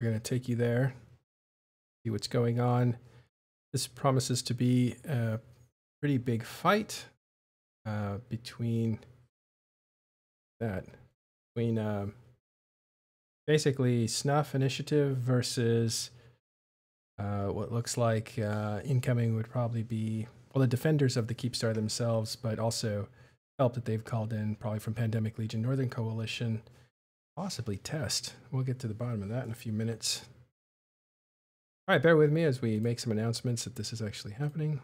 We're going to take you there, see what's going on. This promises to be a pretty big fight between basically Snuff Initiative versus what looks like incoming would probably be, well, the defenders of the Keepstar themselves, but also help that they've called in probably from Pandemic Legion, Northern Coalition, possibly Test. We'll get to the bottom of that in a few minutes. All right, bear with me as we make some announcements that this is actually happening.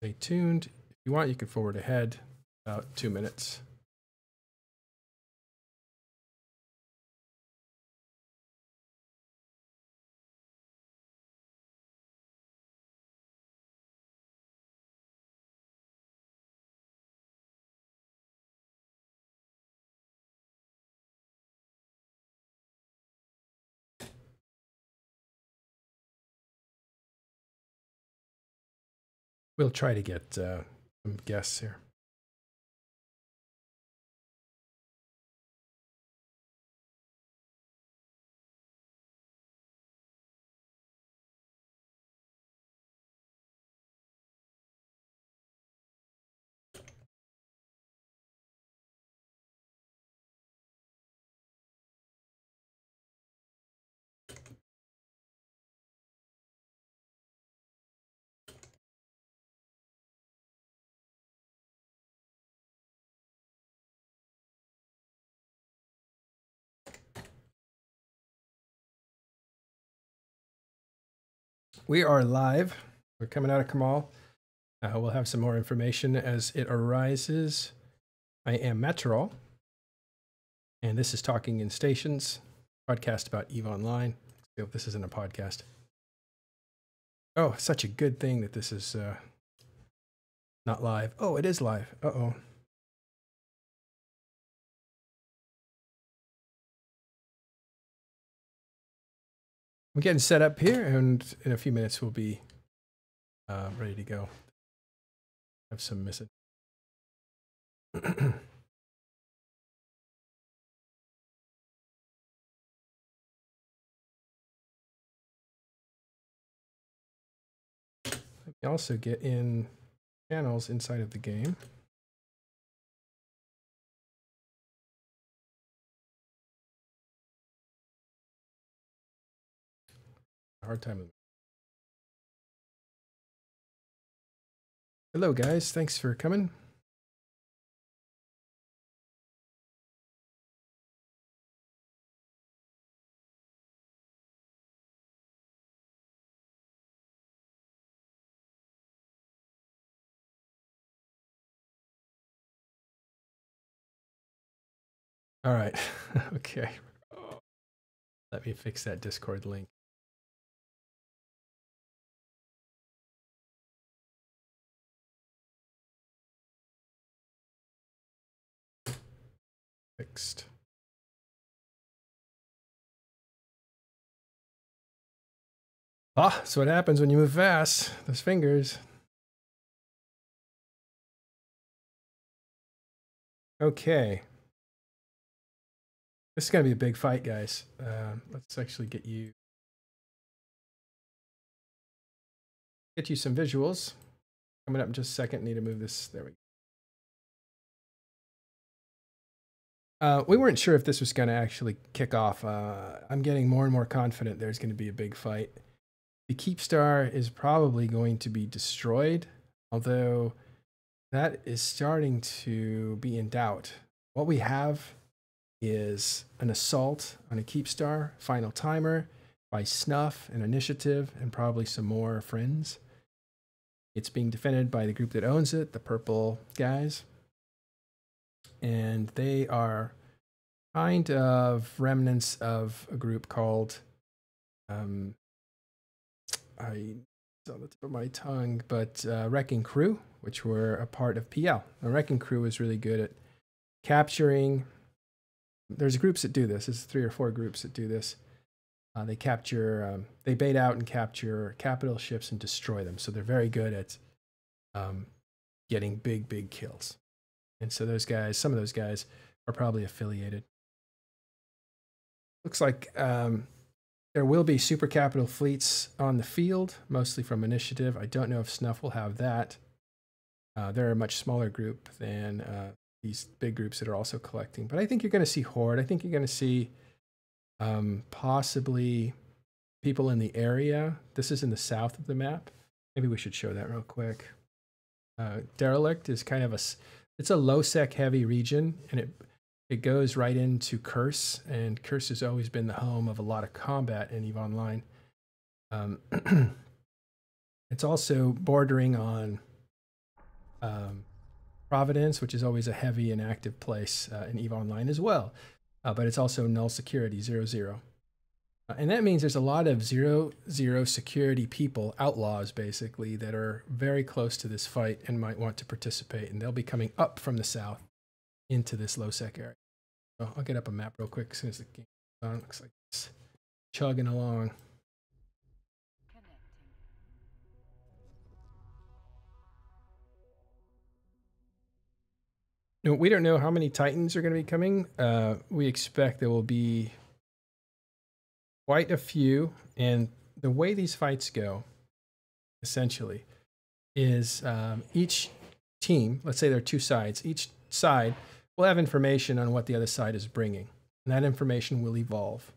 Stay tuned. If you want, you can forward ahead about 2 minutes. We'll try to get some guests here. We are live. We're coming out of Camal. We'll have some more information as it arises. I am Metrol, and this is Talking in Stations, podcast about EVE Online. I hope this isn't a podcast. Oh, such a good thing that this is not live. Oh, it is live. Uh-oh. I'm getting set up here, and in a few minutes we'll be ready to go. Have some missing. Let me also get in channels inside of the game. Hard time. Hello, guys. Thanks for coming. All right. Okay. Let me fix that Discord link. Fixed. Ah, that's what happens when you move fast. Those fingers. Okay. This is going to be a big fight, guys. Let's actually get you some visuals. Coming up in just a second. Need to move this. There we go. We weren't sure if this was going to actually kick off. I'm getting more and more confident there's going to be a big fight. The Keepstar is probably going to be destroyed, although that is starting to be in doubt. What we have is an assault on a Keepstar, final timer by Snuff, an initiative, and probably some more friends. It's being defended by the group that owns it, the purple guys. And they are kind of remnants of a group called, it's on the tip of my tongue, but Wrecking Crew, which were a part of PL. The Wrecking Crew is really good at capturing. There's groups that do this. There's 3 or 4 groups that do this. They capture, they bait out and capture capital ships and destroy them. So they're very good at getting big kills. And so those guys, some of those guys are probably affiliated. Looks like there will be super capital fleets on the field, mostly from initiative. I don't know if Snuff will have that. They're a much smaller group than these big groups that are also collecting. But I think you're going to see Horde. I think you're going to see possibly people in the area. This is in the south of the map. Maybe we should show that real quick. Derelict is kind of it's a low sec heavy region, and it goes right into Curse, and Curse has always been the home of a lot of combat in EVE Online. It's also bordering on Providence, which is always a heavy and active place in EVE Online as well. But it's also null security, 0-0. And that means there's a lot of 0-0 security people, outlaws basically, that are very close to this fight and might want to participate. And they'll be coming up from the south into this low sec area. So I'll get up a map real quick as soon as the game is on. Looks like it's chugging along. No, we don't know how many Titans are going to be coming. We expect there will be quite a few. And the way these fights go, essentially, is each team, let's say there are two sides, each side will have information on what the other side is bringing. And that information will evolve.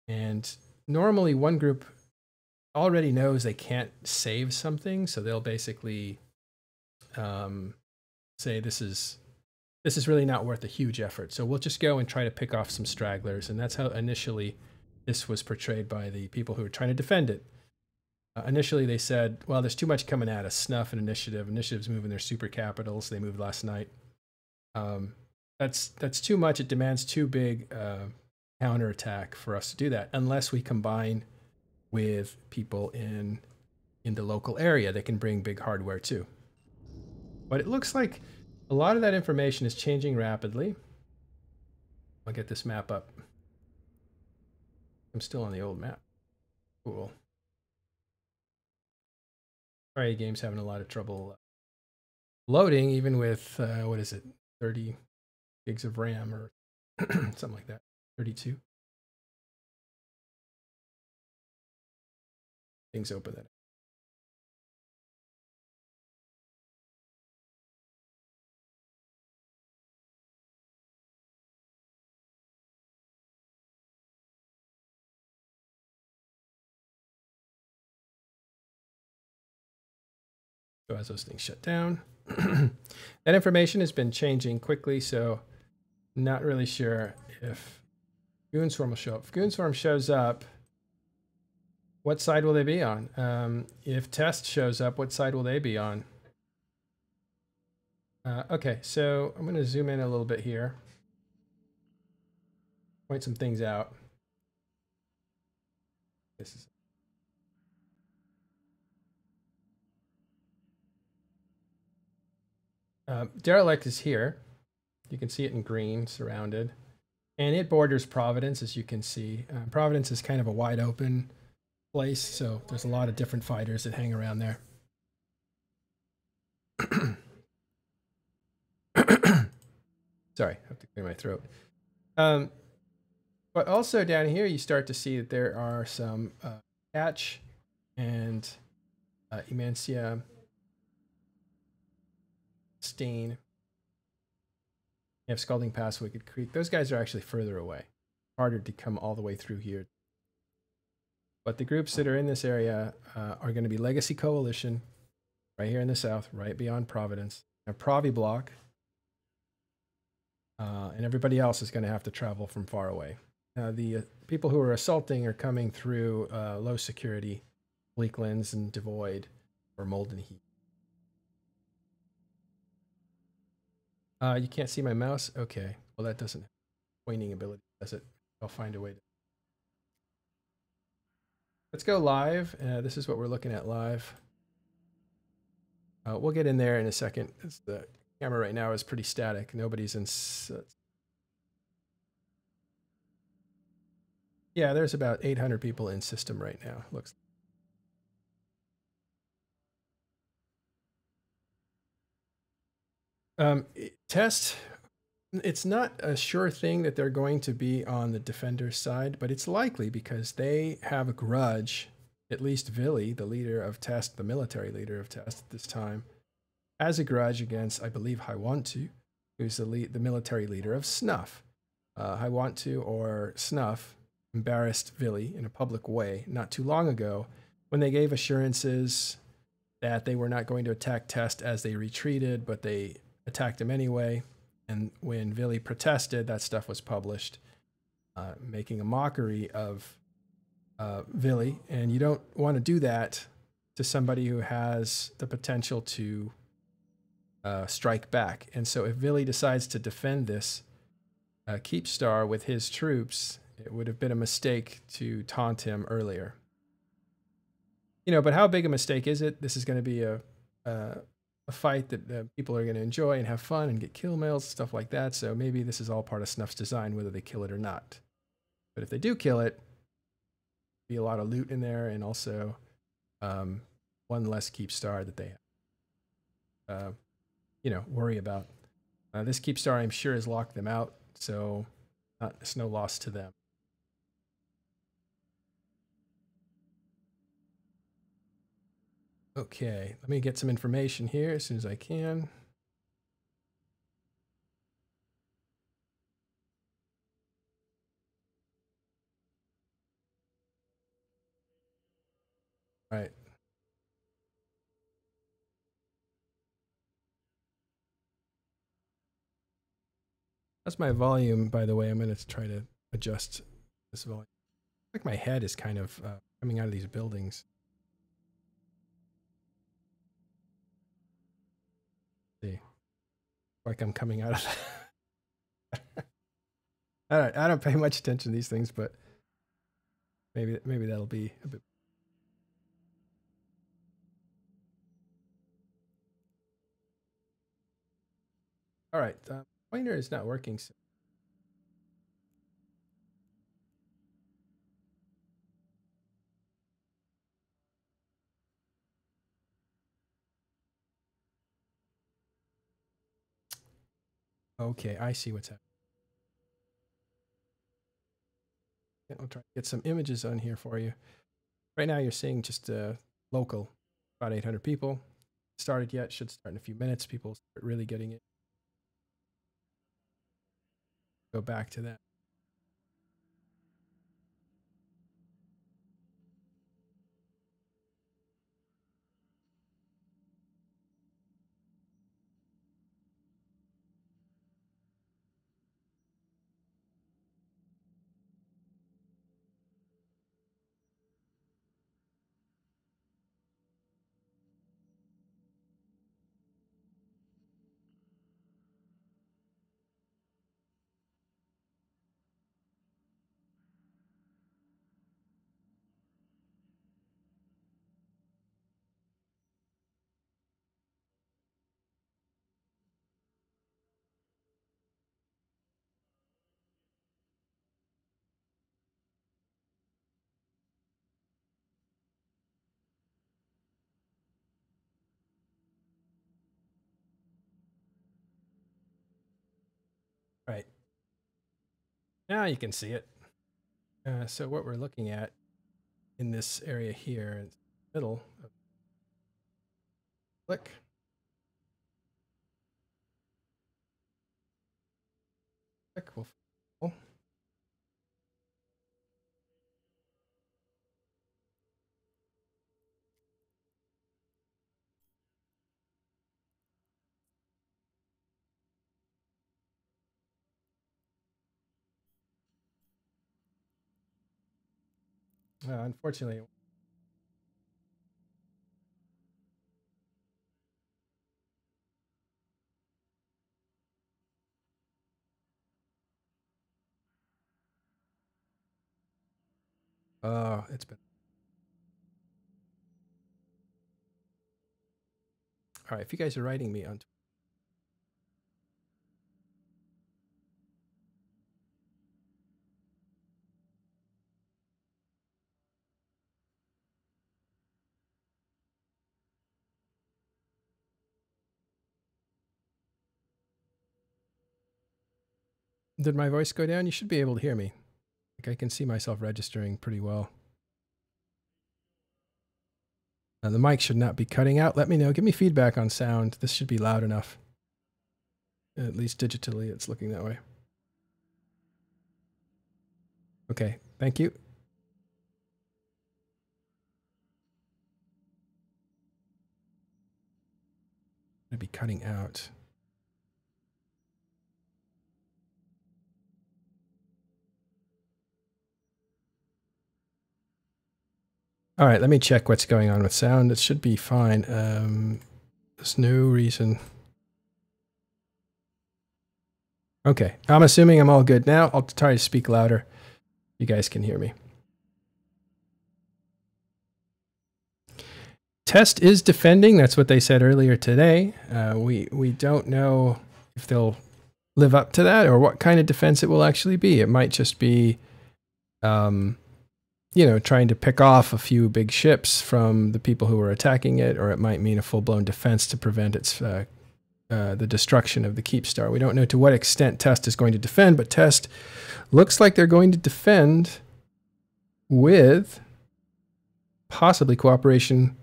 And normally one group already knows they can't save something, so they'll basically say this is really not worth a huge effort. So we'll just go and try to pick off some stragglers. And that's how initially this was portrayed by the people who were trying to defend it. Initially they said, well, there's too much coming at us. Snuff and Initiative. Initiative's moving their super capitals. They moved last night. That's too much. It demands too big counterattack for us to do that, unless we combine with people in the local area that can bring big hardware too. But it looks like a lot of that information is changing rapidly. I'll get this map up. I'm still on the old map. Cool. Sorry, game's having a lot of trouble loading, even with, what is it, 30 gigs of RAM or something like that, 32. Things open that. So as those things shut down, that information has been changing quickly, so not really sure if Goonswarm will show up. If Goonswarm shows up, what side will they be on? If Test shows up, what side will they be on? Okay, so I'm going to zoom in a little bit here. Point some things out. This is Derelict is here. You can see it in green, surrounded. And it borders Providence, as you can see. Providence is kind of a wide open place, so there's a lot of different fighters that hang around there. Sorry, I have to clear my throat. But also down here, you start to see that there are some Catch and Emancia, Stain. You have Scalding Pass, Wicked Creek. Those guys are actually further away. Harder to come all the way through here. But the groups that are in this area are going to be Legacy Coalition, right here in the south, right beyond Providence. A Provi block. And everybody else is going to have to travel from far away. The people who are assaulting are coming through low security, Bleaklands and Devoid, or Molten Heat. You can't see my mouse? Okay. Well, that doesn't have pointing ability, does it? I'll find a way to. Let's go live. This is what we're looking at live. We'll get in there in a second. The camera right now is pretty static. Nobody's in. Yeah, there's about 800 people in system right now. Looks. Test. It's not a sure thing that they're going to be on the defender's side, but it's likely because they have a grudge. At least Vili, the leader of Test, the military leader of Test at this time, has a grudge against, I believe, Haiwantu, who's the military leader of Snuff. Haiwantu or Snuff embarrassed Vili in a public way not too long ago when they gave assurances that they were not going to attack Test as they retreated, but they attacked him anyway. And when Vili protested, that stuff was published, making a mockery of Vili. And you don't want to do that to somebody who has the potential to strike back. And so if Vili decides to defend this Keepstar with his troops, it would have been a mistake to taunt him earlier. You know, but how big a mistake is it? This is going to be a fight that people are going to enjoy and have fun and get kill mails, stuff like that. So maybe this is all part of Snuff's design, whether they kill it or not. But if they do kill it, be a lot of loot in there, and also one less Keepstar that they worry about. This Keepstar, I'm sure, has locked them out, so it's no loss to them. Okay, let me get some information here as soon as I can. All right. That's my volume, by the way. I'm going to try to adjust this volume. Like my head is kind of coming out of these buildings. See, like I'm coming out of that. I don't pay much attention to these things, but maybe that'll be a bit. All right, pointer is not working. So. Okay, I see what's happening. I'll try to get some images on here for you. Right now, you're seeing just local, about 800 people. Started yet? Should start in a few minutes. People start really getting it. Go back to that. Right. Now you can see it. So what we're looking at in this area here, in the middle of click. Click will fall. Unfortunately, it's been. All right, if you guys are writing me on Did my voice go down? You should be able to hear me. Like I can see myself registering pretty well. The mic should not be cutting out. Let me know. Give me feedback on sound. This should be loud enough. At least digitally, it's looking that way. Okay, thank you. I'd be cutting out. All right, let me check what's going on with sound. It should be fine. There's no reason. Okay, I'm assuming I'm all good now. I'll try to speak louder. You guys can hear me. Test is defending. That's what they said earlier today. We don't know if they'll live up to that or what kind of defense it will actually be. It might just be, you know, trying to pick off a few big ships from the people who are attacking it, or it might mean a full-blown defense to prevent its the destruction of the Keepstar. We don't know to what extent Test is going to defend, but Test looks like they're going to defend with possibly cooperation.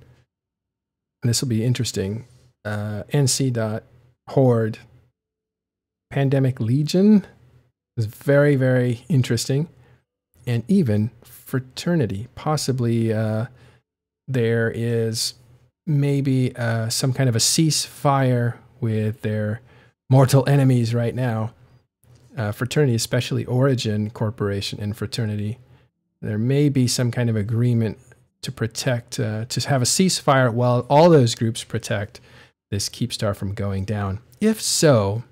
And this will be interesting. NC. Horde. Pandemic Legion is very, very interesting. And even Fraternity. Possibly there is maybe some kind of a ceasefire with their mortal enemies right now. Fraternity, especially Origin Corporation and Fraternity. There may be some kind of agreement to protect, to have a ceasefire while all those groups protect this Keepstar from going down. If so,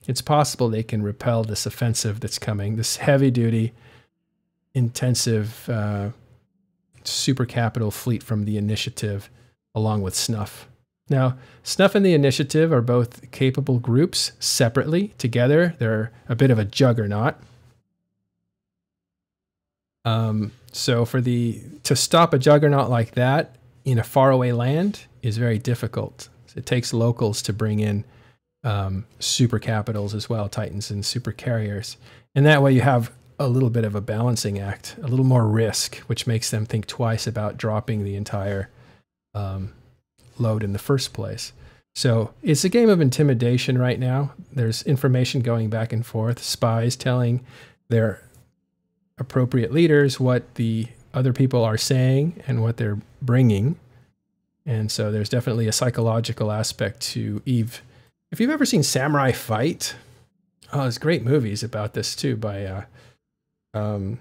it's possible they can repel this offensive that's coming, this heavy-duty, intensive super capital fleet from the Initiative, along with Snuff. Now, Snuff and the Initiative are both capable groups separately. Together, they're a bit of a juggernaut. So to stop a juggernaut like that in a faraway land is very difficult. It takes locals to bring in super capitals as well, Titans and super carriers. And that way you have a little bit of a balancing act, a little more risk, which makes them think twice about dropping the entire load in the first place. So it's a game of intimidation right now. There's information going back and forth, spies telling their appropriate leaders what the other people are saying and what they're bringing. And so there's definitely a psychological aspect to Eve. If you've ever seen Samurai Fight, oh, there's great movies about this too by, oh,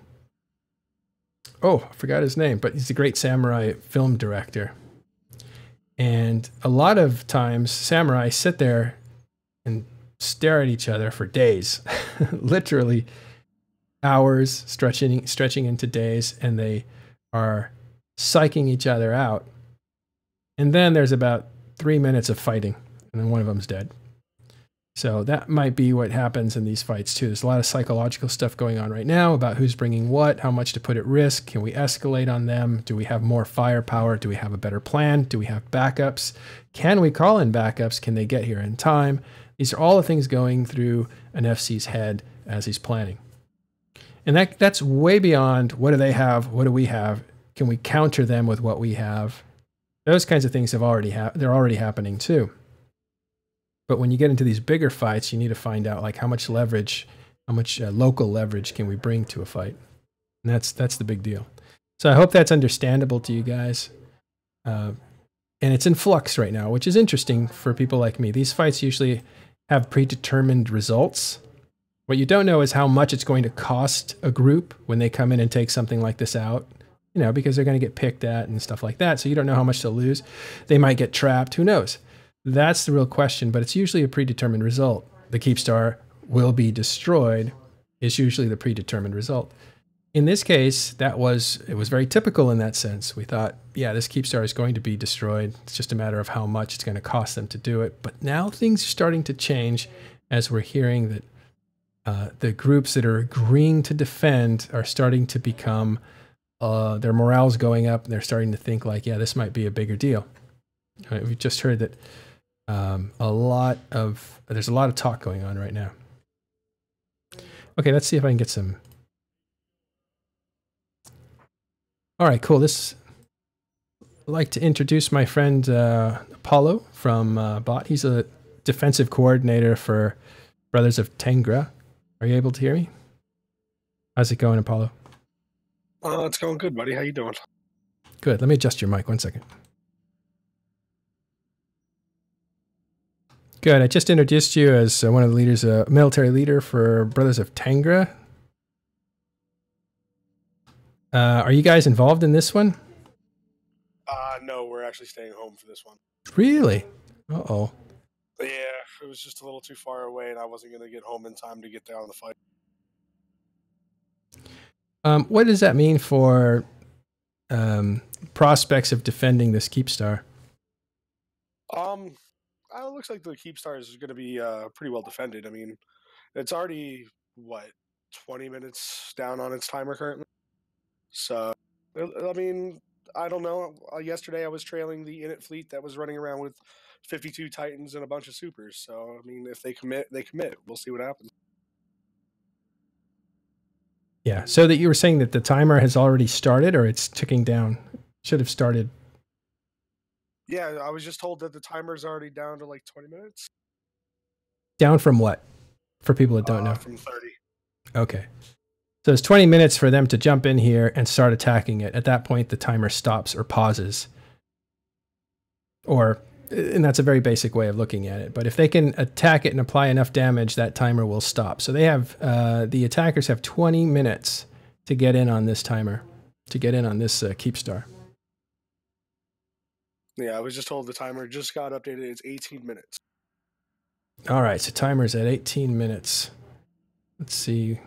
I forgot his name, but he's a great samurai film director. And a lot of times samurai sit there and stare at each other for days, literally hours, stretching into days, and they are psyching each other out. And then there's about 3 minutes of fighting, and then one of them's dead. So that might be what happens in these fights too. There's a lot of psychological stuff going on right now about who's bringing what, how much to put at risk. Can we escalate on them? Do we have more firepower? Do we have a better plan? Do we have backups? Can we call in backups? Can they get here in time? These are all the things going through an FC's head as he's planning. And that's way beyond what do they have? What do we have? Can we counter them with what we have? Those kinds of things they're already happening too. But when you get into these bigger fights, you need to find out like how much leverage, how much local leverage can we bring to a fight? And that's the big deal. So I hope that's understandable to you guys. And it's in flux right now, which is interesting for people like me. These fights usually have predetermined results. What you don't know is how much it's going to cost a group when they come in and take something like this out, you know, because they're going to get picked at and stuff like that. So you don't know how much they'll lose. They might get trapped. Who knows? That's the real question, but it's usually a predetermined result. The Keepstar will be destroyed is usually the predetermined result. In this case, it was very typical in that sense. We thought, yeah, this Keepstar is going to be destroyed. It's just a matter of how much it's going to cost them to do it. But now things are starting to change as we're hearing that the groups that are agreeing to defend are starting to become, their morale's going up, and they're starting to think like, yeah, this might be a bigger deal. We just heard that there's a lot of talk going on right now. Okay, let's see if I can get some. All right, cool. I'd like to introduce my friend Apollo from Bot. He's a defensive coordinator for Brothers of Tengra. Are you able to hear me? How's it going, Apollo? It's going good, buddy. How you doing? Good. Let me adjust your mic 1 second. Good. I just introduced you as one of the leaders, a military leader for Brothers of Tengra. Are you guys involved in this one? No, we're actually staying home for this one. Really? Uh-oh. Yeah, it was just a little too far away, and I wasn't going to get home in time to get down the fight. What does that mean for prospects of defending this Keepstar? It looks like the Keepstar is going to be pretty well defended. I mean, it's already, 20 minutes down on its timer currently? So, I mean, I don't know. Yesterday I was trailing the Init fleet that was running around with 52 Titans and a bunch of Supers. So, I mean, if they commit, they commit. We'll see what happens. Yeah, so that you were saying that the timer has already started or it's ticking down? Should have started. Yeah, I was just told that the timer's already down to like 20 minutes. Down from what? For people that don't know. From 30. Okay. So it's 20 minutes for them to jump in here and start attacking it. At that point, the timer stops or pauses. And that's a very basic way of looking at it. But if they can attack it and apply enough damage, that timer will stop. So they have, the attackers have 20 minutes to get in on this timer, to get in on this Keepstar. Yeah, I was just told the timer just got updated. It's 18 minutes. All right, so timer's at 18 minutes. Let's see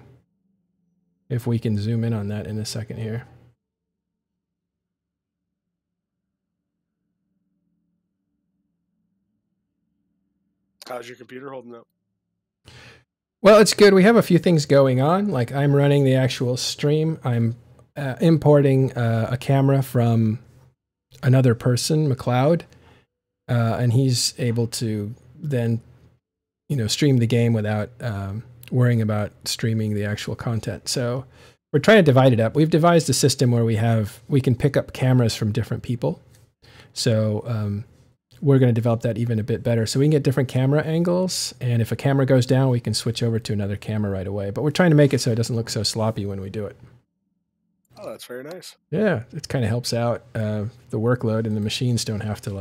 if we can zoom in on that in a second here. How's your computer holding up? Well, it's good. We have a few things going on. Like I'm running the actual stream. I'm importing a camera from another person, McLeod, and he's able to then, stream the game without worrying about streaming the actual content. So we're trying to divide it up. We've devised a system where we can pick up cameras from different people. So we're going to develop that even a bit better. So we can get different camera angles, and if a camera goes down, we can switch over to another camera right away. But we're trying to make it so it doesn't look so sloppy when we do it. Oh, that's very nice. Yeah, it kind of helps out the workload, and the machines don't have to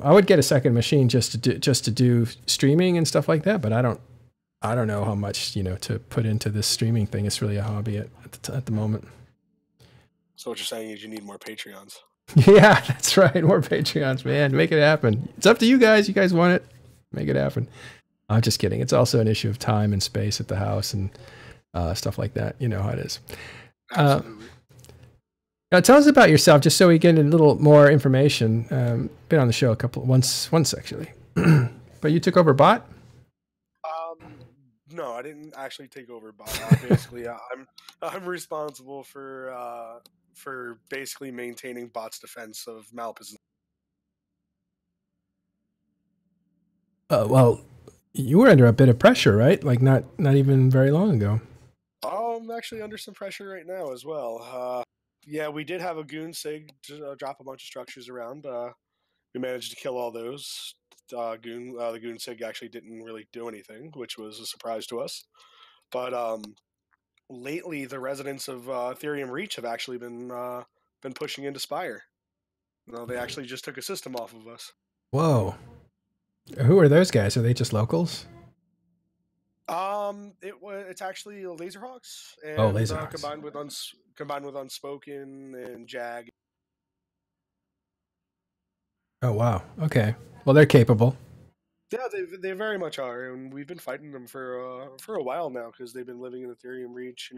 I would get a second machine just to do streaming and stuff like that, but I don't know how much to put into this streaming thing. It's really a hobby at the moment. So what you're saying is you need more Patreons. Yeah, that's right. More Patreons, man. Make it happen. It's up to you guys. You guys want it? Make it happen. I'm just kidding. It's also an issue of time and space at the house and stuff like that. You know how it is. Absolutely. Now tell us about yourself, just so we get a little more information. Been on the show once actually, but you took over Bot. No, I didn't actually take over Bot. Basically, I'm responsible for basically maintaining Bot's defense of Malpus. Well, you were under a bit of pressure, right? Like not even very long ago. I'm actually under some pressure right now as well. Yeah, we did have a goon sig drop a bunch of structures around. We managed to kill all those. The goon sig actually didn't really do anything, which was a surprise to us. But lately, the residents of Ethereum Reach have actually been pushing into Spire. They actually just took a system off of us. Whoa. Who are those guys? Are they just locals? It's actually Laserhawks, and Laserhawks. combined with Unspoken and Jag. Oh wow. Okay. Well, they're capable. Yeah, they very much are, and we've been fighting them for a while now because they've been living in Ethereum Reach.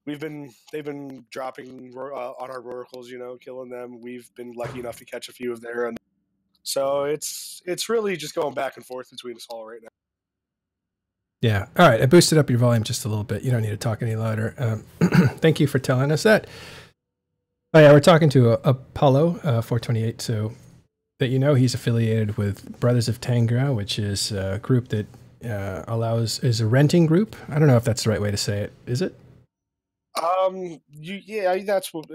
They've been dropping on our oracles, killing them. We've been lucky enough to catch a few of their, and so it's really just going back and forth between us all right now. Yeah. All right. I boosted up your volume just a little bit. You don't need to talk any louder. Thank you for telling us that. Oh yeah, we're talking to Apollo 428. So that he's affiliated with Brothers of Tengra, which is a group that is a renting group. I don't know if that's the right way to say it. Is it? Yeah, that's what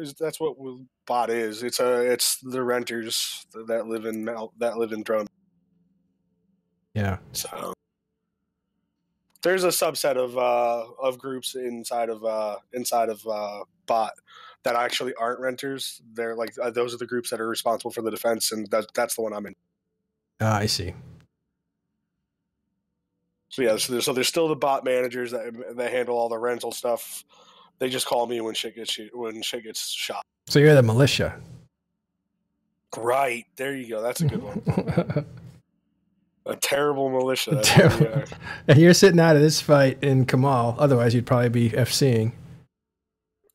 bot is. It's the renters that live in drone. Yeah. So there's a subset of groups inside of bot that actually aren't renters. They're like those are the groups that are responsible for the defense, and that's the one I'm in. Ah, I see. So yeah, so there's still the bot managers that handle all the rental stuff. They just call me when shit gets shot. So you're the militia. Right, there you go. That's a good one. A terrible militia. That's Terrible. And you're sitting out of this fight in Camal. Otherwise, you'd probably be FCing.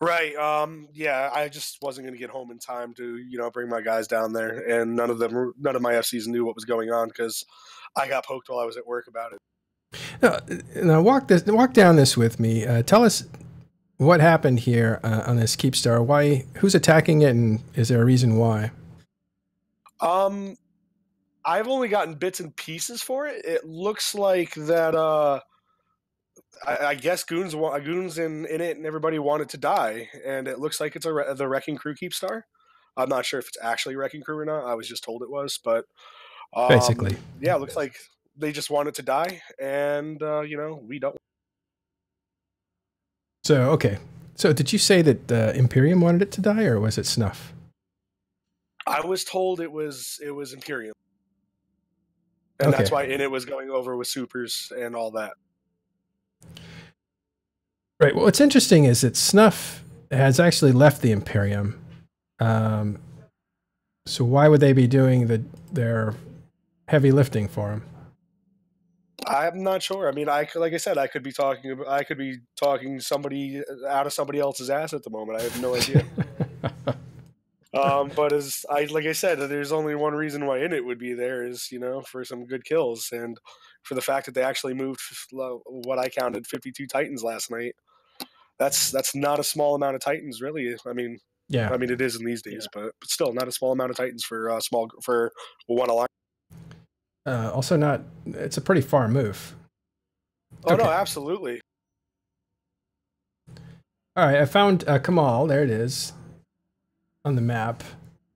Right. Yeah, I just wasn't going to get home in time to, bring my guys down there, and none of my FCs knew what was going on because I got poked while I was at work about it. Now walk down this with me. Tell us what happened here on this Keepstar. Who's attacking it, and is there a reason why? I've only gotten bits and pieces for it. It looks like that. I guess goons in it, and everybody wanted to die, and it looks like it's the Wrecking Crew Keepstar. I'm not sure if it's actually Wrecking Crew or not. I was just told it was, but Basically, yeah, it looks like they just wanted to die, and we don't. So okay. So did you say that Imperium wanted it to die, or was it Snuff? I was told it was Imperium, and that's why it was going over with supers and all that. Right. Well, what's interesting is that Snuff has actually left the Imperium. So why would they be doing their heavy lifting for him? I'm not sure. I mean, like I said, I could be talking somebody out of somebody else's ass at the moment. I have no idea. But like I said, there's only one reason why it would be there is for some good kills, and for the fact that they actually moved what I counted 52 Titans last night. That's not a small amount of Titans, really. I mean, it is in these days, but still not a small amount of Titans for one alliance. Also, it's a pretty far move. Oh, no, absolutely. All right, I found Camal. There it is on the map.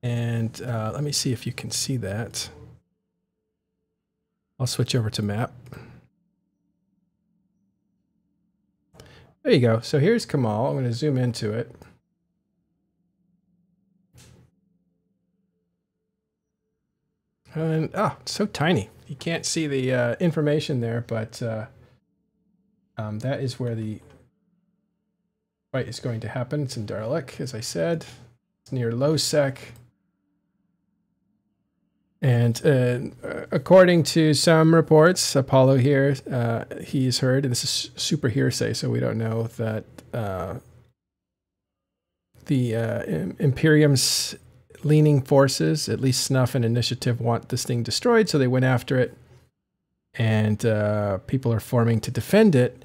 And let me see if you can see that. I'll switch over to map. There you go. So here's Camal. I'm going to zoom into it. And it's so tiny. You can't see the information there, but that is where the fight is going to happen. It's in Darlic, as I said. It's near Low Sec. And according to some reports, Apollo here, he's heard, and this is super hearsay, so we don't know, that the Imperium's leaning forces, at least Snuff and Initiative, want this thing destroyed, so they went after it. And people are forming to defend it.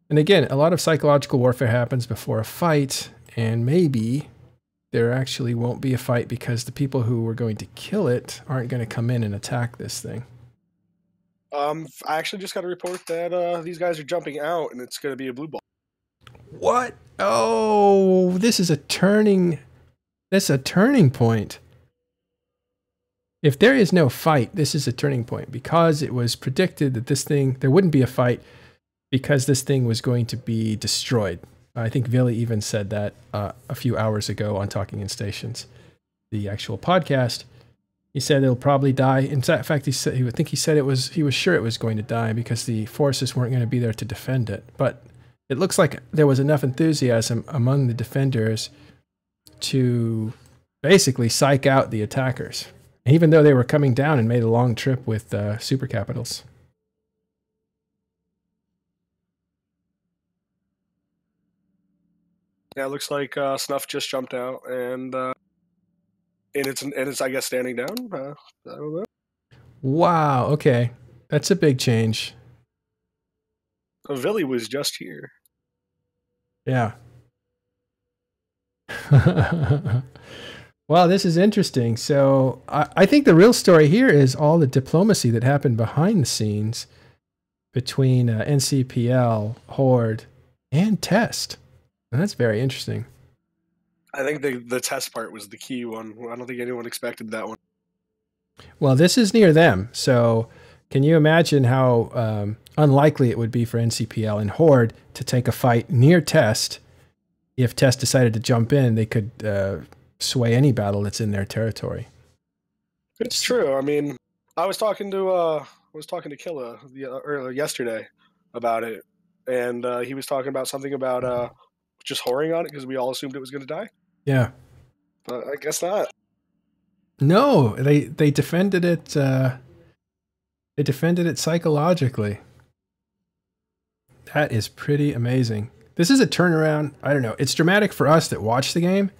And again, a lot of psychological warfare happens before a fight, and maybe there actually won't be a fight because the people who were going to kill it aren't going to come in and attack this thing. I actually just got a report that these guys are jumping out, and it's going to be a blue ball. What? Oh, this is a turning point. If there is no fight, this is a turning point, because it was predicted that there wouldn't be a fight because this thing was going to be destroyed. I think Vili even said that a few hours ago on Talking in Stations, the actual podcast. He said it'll probably die. In fact, he said he was sure it was going to die because the forces weren't going to be there to defend it. But it looks like there was enough enthusiasm among the defenders to basically psych out the attackers, even though they were coming down and made a long trip with super capitals. Yeah, it looks like Snuff just jumped out, and it's I guess standing down. I don't know. Wow. Okay, that's a big change. Vili was just here. Yeah. Well, this is interesting. So I think the real story here is all the diplomacy that happened behind the scenes. between NCPL, Horde, and Test. And that's very interesting. I think the test part was the key one. I don't think anyone expected that one. Well, this is near them, so can you imagine how unlikely it would be for NCPL and Horde to take a fight near Test? If Test decided to jump in, they could sway any battle that's in their territory. It's true. I mean, I was talking to Killa yesterday about it, and he was talking about something about just whoring on it because we all assumed it was going to die. Yeah. But I guess not. No, they defended it. They defended it psychologically. That is pretty amazing. This is a turnaround. I don't know. It's dramatic for us that watch the game.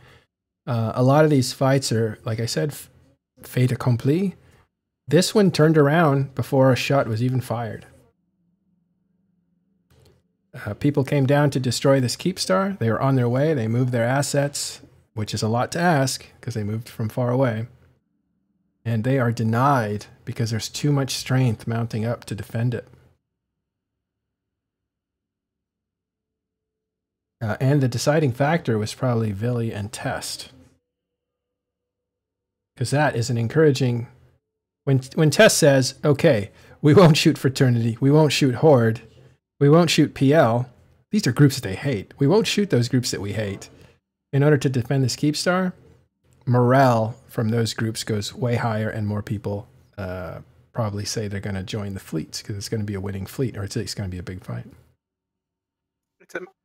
A lot of these fights are, like I said, fait accompli. This one turned around before a shot was even fired. People came down to destroy this Keepstar. They were on their way. They moved their assets, which is a lot to ask because they moved from far away. And they are denied because there's too much strength mounting up to defend it. And the deciding factor was probably Vili and TEST. Because that is an encouraging... When TEST says, okay, we won't shoot Fraternity, we won't shoot Horde, we won't shoot PL, these are groups that they hate. We won't shoot those groups that we hate. In order to defend this Keepstar, morale from those groups goes way higher, and more people probably say they're going to join the fleets because it's going to be a winning fleet, or it's going to be a big fight.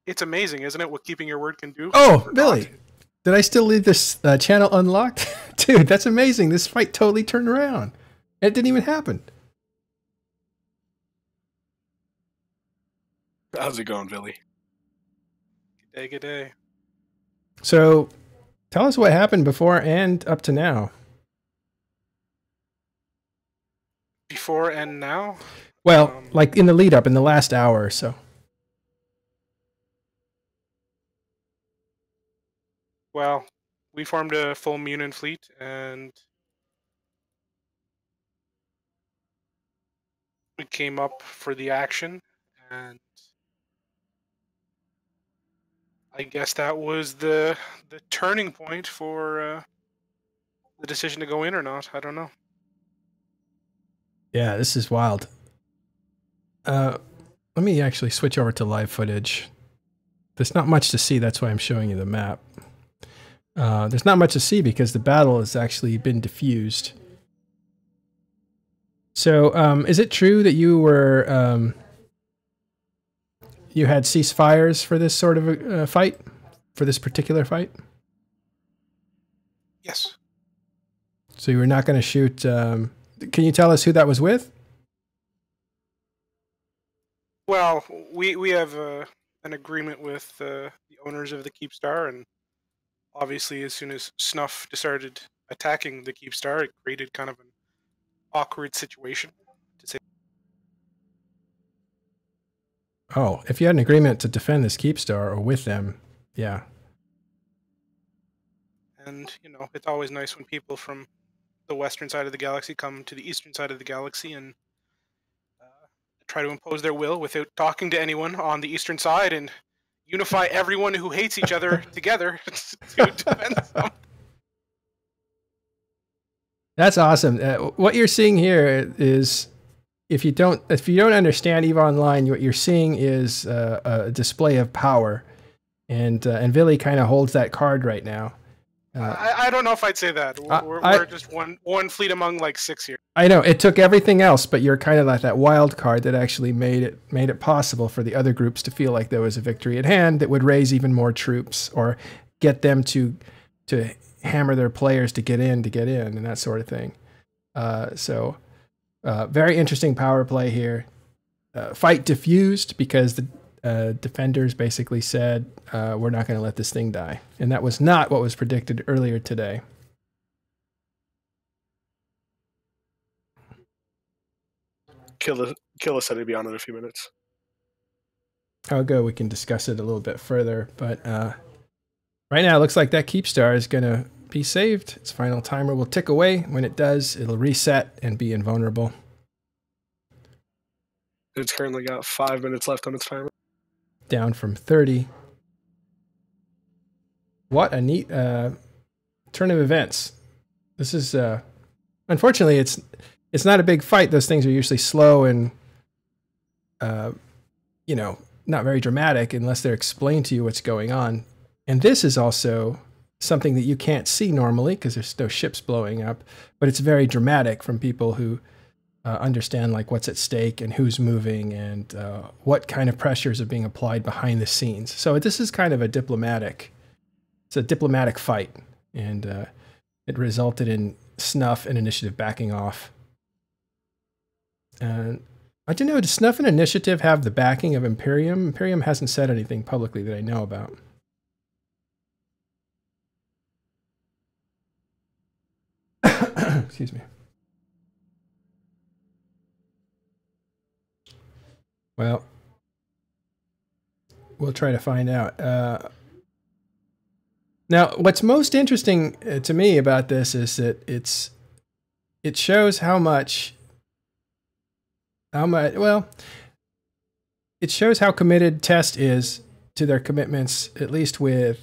It's amazing, isn't it, what keeping your word can do? Oh, Billy, did I still leave this channel unlocked? Dude, that's amazing. This fight totally turned around. It didn't even happen. How's it going, Vili? Good day. So, tell us what happened before and up to now. Before and now? Well, like in the lead up, in the last hour or so. Well, we formed a full Munin fleet, and we came up for the action, and I guess that was the turning point for the decision to go in or not. I don't know. Yeah, this is wild. Let me actually switch over to live footage. There's not much to see, that's why I'm showing you the map. There's not much to see because the battle has actually been diffused. So, is it true that you were you had ceasefires for this sort of a fight, for this particular fight? Yes. So you were not going to shoot. Can you tell us who that was with? Well, we have an agreement with the owners of the Keepstar, and obviously as soon as Snuff started attacking the Keepstar, it created kind of an awkward situation, to say. Oh, if you had an agreement to defend this Keepstar or with them, yeah. And, you know, it's always nice when people from the western side of the galaxy come to the eastern side of the galaxy and try to impose their will without talking to anyone on the eastern side and unify everyone who hates each other together to defend them. That's awesome. What you're seeing here is, if you don't understand EVE Online, what you're seeing is a display of power, and Vili kind of holds that card right now. I don't know if I'd say that. We're just one fleet among like 6 here. I know it took everything else, but you're kind of like that wild card that actually made it possible for the other groups to feel like there was a victory at hand that would raise even more troops or get them to hammer their players to get in and that sort of thing. So very interesting power play here. Fight diffused because the defenders basically said, we're not going to let this thing die. And that was not what was predicted earlier today. Killa said he'd be on in a few minutes. Oh, good. We can discuss it a little bit further. But right now, it looks like that Keepstar is going to be saved. Its final timer will tick away. When it does, it'll reset and be invulnerable. It's currently got 5 minutes left on its timer. Down from 30. What a neat turn of events. This is unfortunately it's not a big fight. Those things are usually slow and you know, not very dramatic unless they're explained to you what's going on. And this is also something that you can't see normally because there's no ships blowing up, but it's very dramatic from people who understand like what's at stake and who's moving and what kind of pressures are being applied behind the scenes. So this is kind of a diplomatic fight, and it resulted in Snuff and Initiative backing off. And I don't know, does Snuff and Initiative have the backing of Imperium? Imperium hasn't said anything publicly that I know about. Excuse me. Well, we'll try to find out. Now, what's most interesting to me about this is that it shows how much, well, it shows how committed TEST is to their commitments, at least with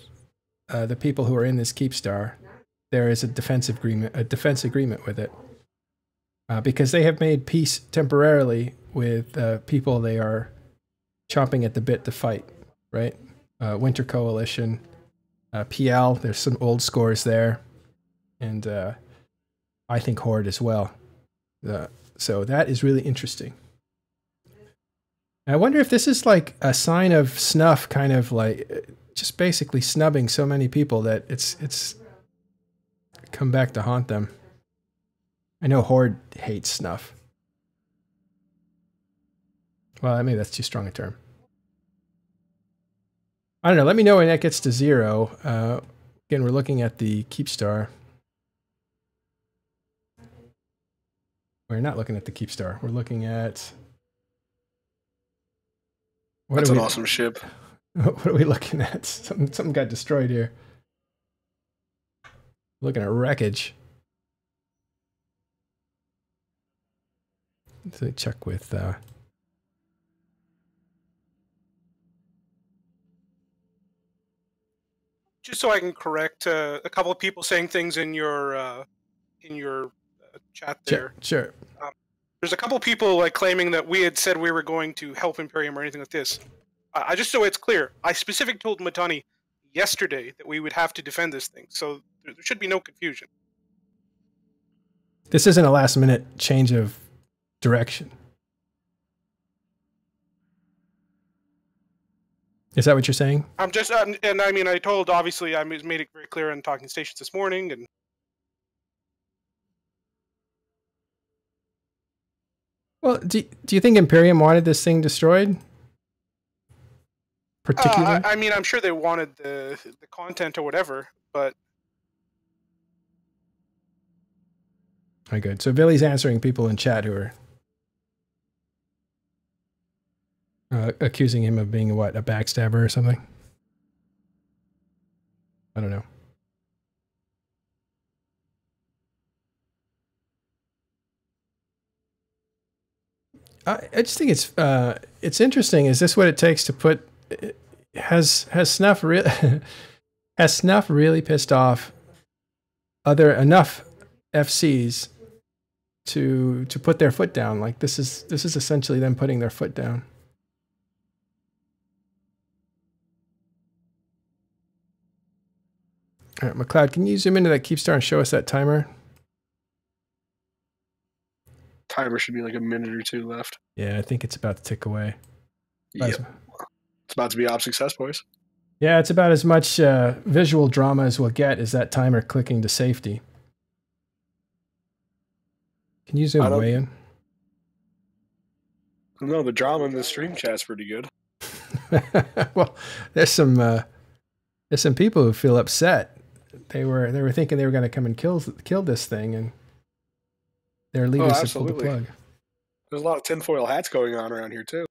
the people who are in this Keepstar. There is a defense agreement with it. Because they have made peace temporarily with people they are chomping at the bit to fight, right? Winter Coalition, PL, there's some old scores there, and I think Horde as well. So that is really interesting. I wonder if this is like a sign of Snuff kind of like just basically snubbing so many people that it's come back to haunt them. I know Horde hates Snuff. Well, maybe that's too strong a term. I don't know. Let me know when that gets to 0. Again, we're looking at the Keepstar. We're not looking at the Keepstar. We're looking at... That's an awesome ship. What are we looking at? Something got destroyed here. Looking at wreckage. So check with just so I can correct a couple of people saying things in your chat there. Sure. There's a couple of people like claiming that we had said we were going to help Imperium or anything like this. I just so it's clear, I specifically told Matani yesterday that we would have to defend this thing, so there should be no confusion. This isn't a last minute change of direction. Is that what you're saying? I'm just, and I mean, I told, obviously, I made it very clear on Talking Stations this morning, and... Well, do you think Imperium wanted this thing destroyed? Particularly? I mean, I'm sure they wanted the content or whatever, but... Very good. So Vili's answering people in chat who are accusing him of being, what, a backstabber or something? I don't know. I just think it's interesting. Is this what it takes to put? Has Snuff really has Snuff really pissed off enough FCs to put their foot down? Like this is essentially them putting their foot down. All right, McLeod, can you zoom into that Keepstar and show us that timer? Timer should be like a minute or 2 left. Yeah, I think it's about to tick away. Yep. It's about to be op success, boys. Yeah, it's about as much visual drama as we'll get as that timer clicking to safety. Can you zoom way in? No, the drama in the stream chat's pretty good. Well, there's some people who feel upset. They were thinking they were going to come and kill this thing, and their leaders have pulled the plug. There's a lot of tinfoil hats going on around here too.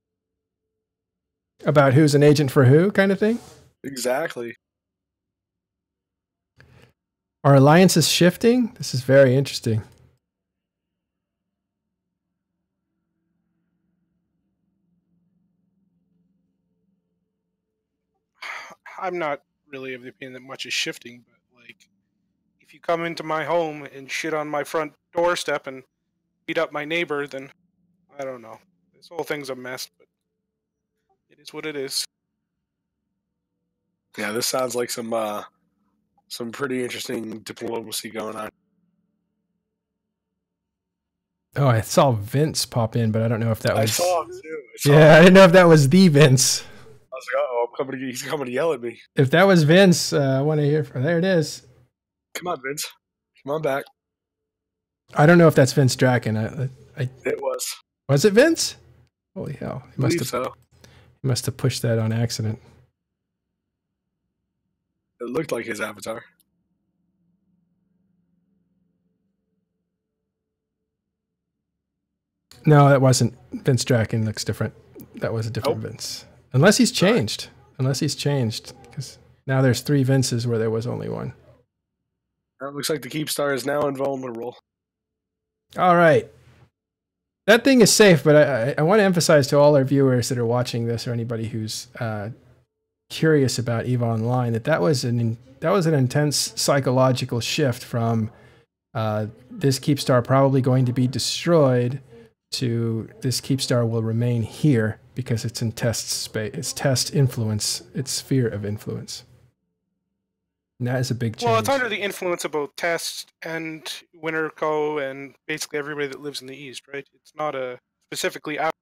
About who's an agent for who, kind of thing. Exactly. Our alliance is shifting. This is very interesting. I'm not really of the opinion that much is shifting, but like, if you come into my home and shit on my front doorstep and beat up my neighbor, then I don't know. This whole thing's a mess, but it is what it is. Yeah, this sounds like some pretty interesting diplomacy going on. Oh, I saw Vince pop in, but I don't know if that was. I saw him too. Yeah, I didn't know if that was the Vince. I was like, oh, he's coming to yell at me. If that was Vince, I want to hear. There it is. Come on, Vince. Come on back. I don't know if that's Vince Draken. It was. Was it Vince? Holy hell! I believe so. He must have pushed that on accident. It looked like his avatar. No, that wasn't Vince Draken. Looks different. That was a different Vince. Unless he's changed. Unless he's changed. Because now there's 3 Vinces where there was only one. It looks like the Keepstar is now invulnerable. All right. That thing is safe, but I want to emphasize to all our viewers that are watching this or anybody who's curious about EVE Online that was an intense psychological shift from this Keepstar probably going to be destroyed to this Keepstar will remain here because it's in test space. It's test influence. It's sphere of influence. And that is a big change. Well, it's under the influence of both TEST and Winterco and basically everybody that lives in the East, right? It's not a specifically out.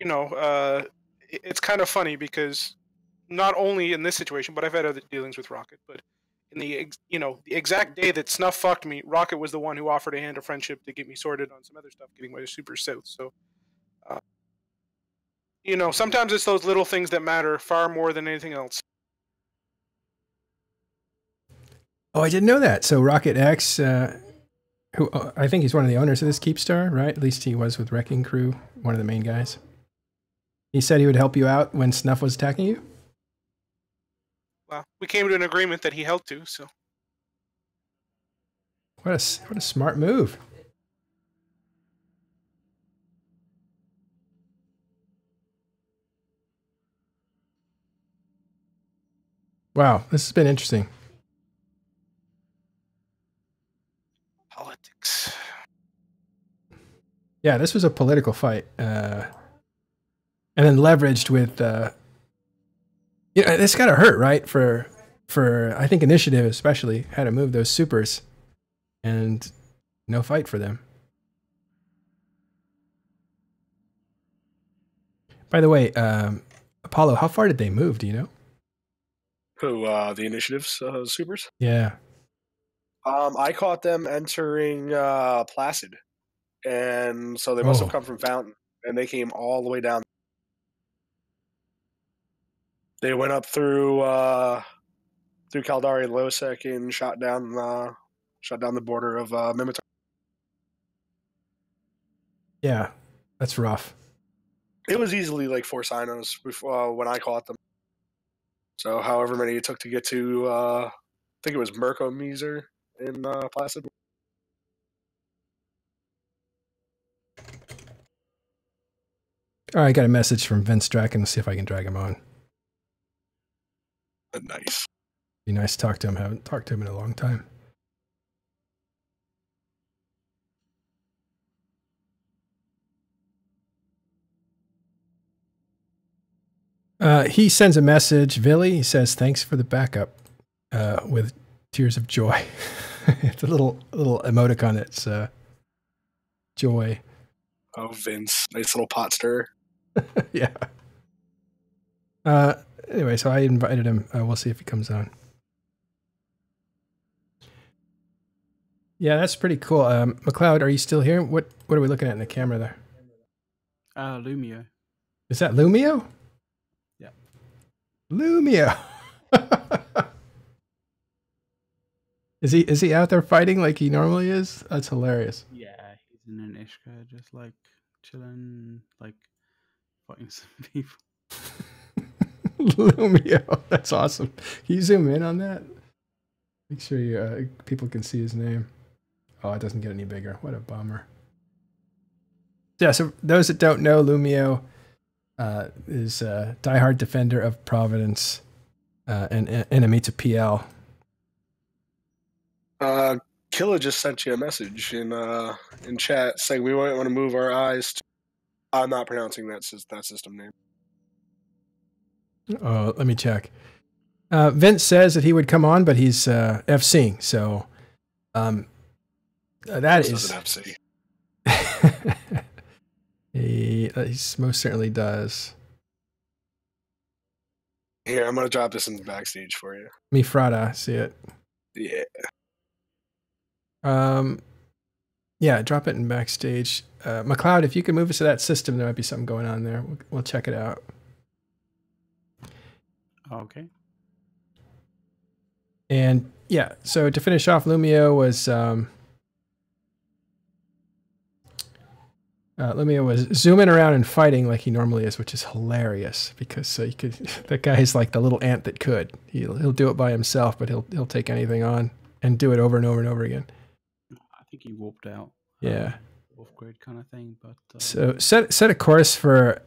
You know, it's kind of funny because not only in this situation, but I've had other dealings with Rocket, but in the exact day that Snuff fucked me, Rocket was the one who offered a hand of friendship to get me sorted on some other stuff, getting my super south. So, you know, sometimes it's those little things that matter far more than anything else. Oh, I didn't know that. So Rocket X, who I think he's one of the owners of this Keepstar, right? At least he was with Wrecking Crew, one of the main guys. He said he would help you out when Snuff was attacking you? Well, we came to an agreement that he held to, so. What a smart move. Wow, this has been interesting. Politics. Yeah, this was a political fight. And then leveraged with, you know, this gotta hurt, right? For I think Initiative especially had to move those supers and no fight for them. By the way, Apollo, how far did they move? Do you know? Who, the Initiative's supers? Yeah. I caught them entering Placid. And so they must have come from Fountain. And they came all the way down. They went up through Caldari and Losec and shot down the border of Mimitar. Yeah, that's rough. It was easily like 4 Sinos before when I caught them. So however many it took to get to, I think it was Mirko Meeser in Placid. All right, I got a message from Vince Draken. Let's see if I can drag him on. Nice. Be nice to talk to him. Haven't talked to him in a long time. He sends a message, Vili. He says, "Thanks for the backup," with tears of joy. It's a little emoticon that's joy. Oh, Vince, nice little pot stirrer. Yeah. Anyway, so I invited him. We'll see if he comes on. Yeah, that's pretty cool. McLeod, are you still here? What are we looking at in the camera there? Lumio. Is that Lumio? Yeah. Lumio. Is he out there fighting like he normally is? That's hilarious. Yeah, he's in an Ishka, just like chilling, like fighting some people. Lumio, that's awesome. Can you zoom in on that? Make sure you people can see his name. Oh, it doesn't get any bigger. What a bummer. Yeah, so those that don't know, Lumio is a diehard defender of Providence. an enemy to PL. Killa just sent you a message in chat saying we might want to move our eyes to... I'm not pronouncing that system name. Oh, let me check. Vince says that he would come on, but he's FCing, so that This is... doesn't FC. he most certainly does. Here, I'm going to drop this in the backstage for you. Misrata, see it. Yeah. Yeah, drop it in backstage. McLeod, if you can move us to that system, there might be something going on there. We'll check it out. Okay. And yeah, so to finish off, Lumio was zooming around and fighting like he normally is, which is hilarious because you could that guy is like the little ant that could. He'll do it by himself, but he'll take anything on and do it over and over and over again. I think he warped out. Yeah. Off grid kind of thing, but so set a course for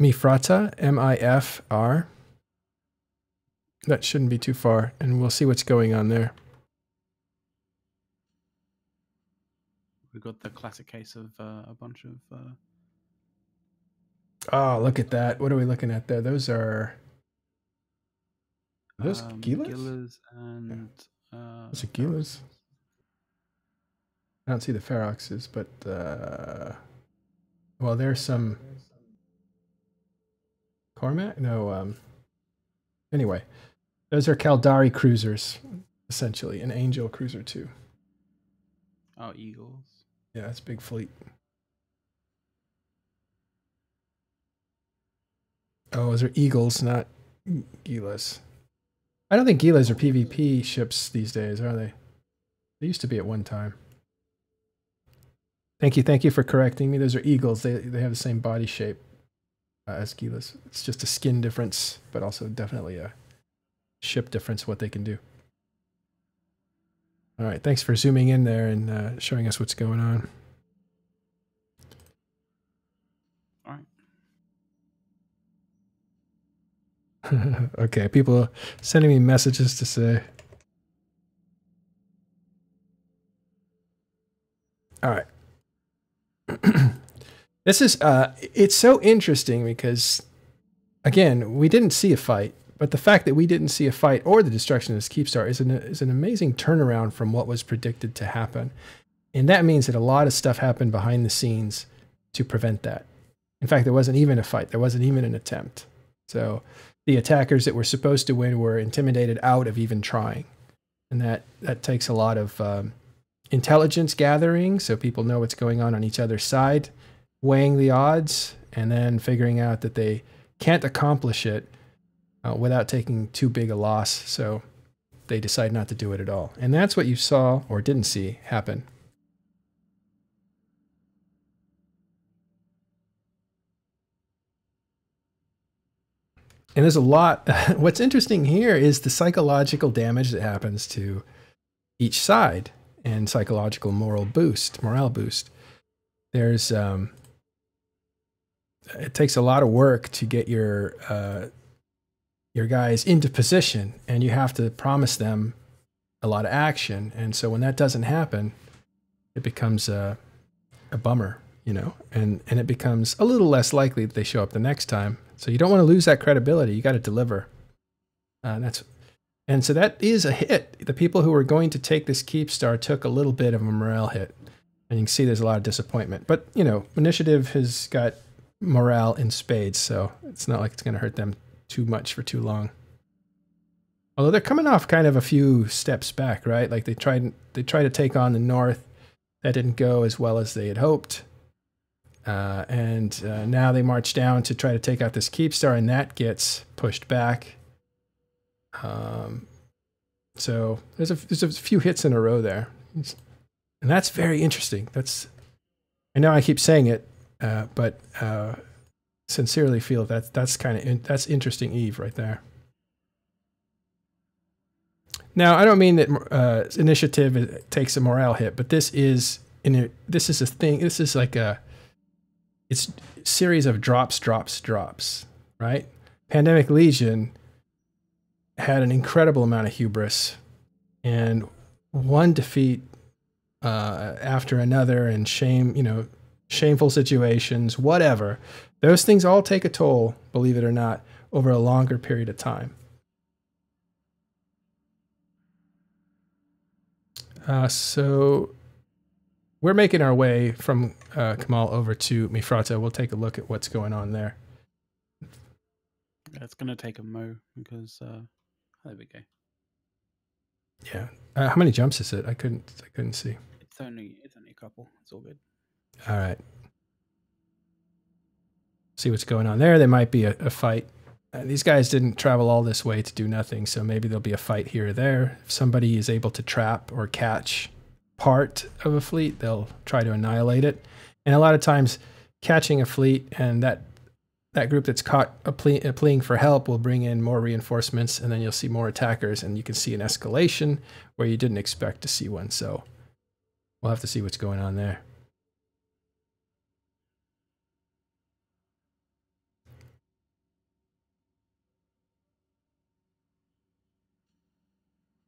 Misrata, MIFR. That shouldn't be too far, and we'll see what's going on there. we got the classic case of a bunch of. Oh, look at that! What are we looking at there? Those are those Gilas? Gilas and Those are Gilas. I don't see the Feroxes, but well, there's some Cormac. No, anyway, those are Caldari cruisers, essentially an Angel cruiser too. Oh, Eagles. Yeah, that's a big fleet. Oh, those are Eagles, not Gilas. I don't think Gilas are PvP ships these days, are they? They used to be at one time. Thank you for correcting me. Those are Eagles. They have the same body shape as Gilas. It's just a skin difference, but also definitely a ship difference, what they can do. All right, thanks for zooming in there and showing us what's going on. All right. Okay, people sending me messages to say. All right. This is it's so interesting because again, we didn't see a fight, but the fact that we didn't see a fight or the destruction of this Keepstar is an amazing turnaround from what was predicted to happen. And that means that a lot of stuff happened behind the scenes to prevent that. In fact, there wasn't even a fight. There wasn't even an attempt. So the attackers that were supposed to win were intimidated out of even trying. And that takes a lot of intelligence gathering, so people know what's going on each other's side, weighing the odds, and then figuring out that they can't accomplish it without taking too big a loss, so they decide not to do it at all. And that's what you saw, or didn't see, happen. And there's a lot. What's interesting here is the psychological damage that happens to each side and psychological morale boost. There's it takes a lot of work to get your guys into position, and you have to promise them a lot of action. And so when that doesn't happen, it becomes a bummer, you know, and it becomes a little less likely that they show up the next time. So you don't want to lose that credibility. You got to deliver. And so that is a hit. The people who were going to take this Keepstar took a little bit of a morale hit. And you can see there's a lot of disappointment. But, you know, Initiative has got morale in spades, so it's not like it's going to hurt them too much for too long. Although they're coming off kind of a few steps back, right? Like they tried to take on the North. That didn't go as well as they had hoped. And now they march down to try to take out this Keepstar, and that gets pushed back. So there's a few hits in a row there, and that's very interesting. I know I keep saying it, but sincerely feel that's interesting, Eve, right there. Now I don't mean that Initiative takes a morale hit, but this is a thing. This is like it's a series of drops, right? Pandemic Legion had an incredible amount of hubris, and one defeat after another, and shameful situations, whatever. Those things all take a toll, believe it or not, over a longer period of time. So we're making our way from Camal over to Misrata. We'll take a look at what's going on there. Yeah, it's gonna take a mo because there we go. Yeah. How many jumps is it? I couldn't see. It's only a couple. It's all good. All right. See what's going on there. There might be a fight. These guys didn't travel all this way to do nothing, so maybe there'll be a fight here or there. If somebody is able to trap or catch part of a fleet, they'll try to annihilate it. And a lot of times, catching a fleet and that group that's caught pleading for help will bring in more reinforcements, and then you'll see more attackers, and you can see an escalation where you didn't expect to see one. So we'll have to see what's going on there.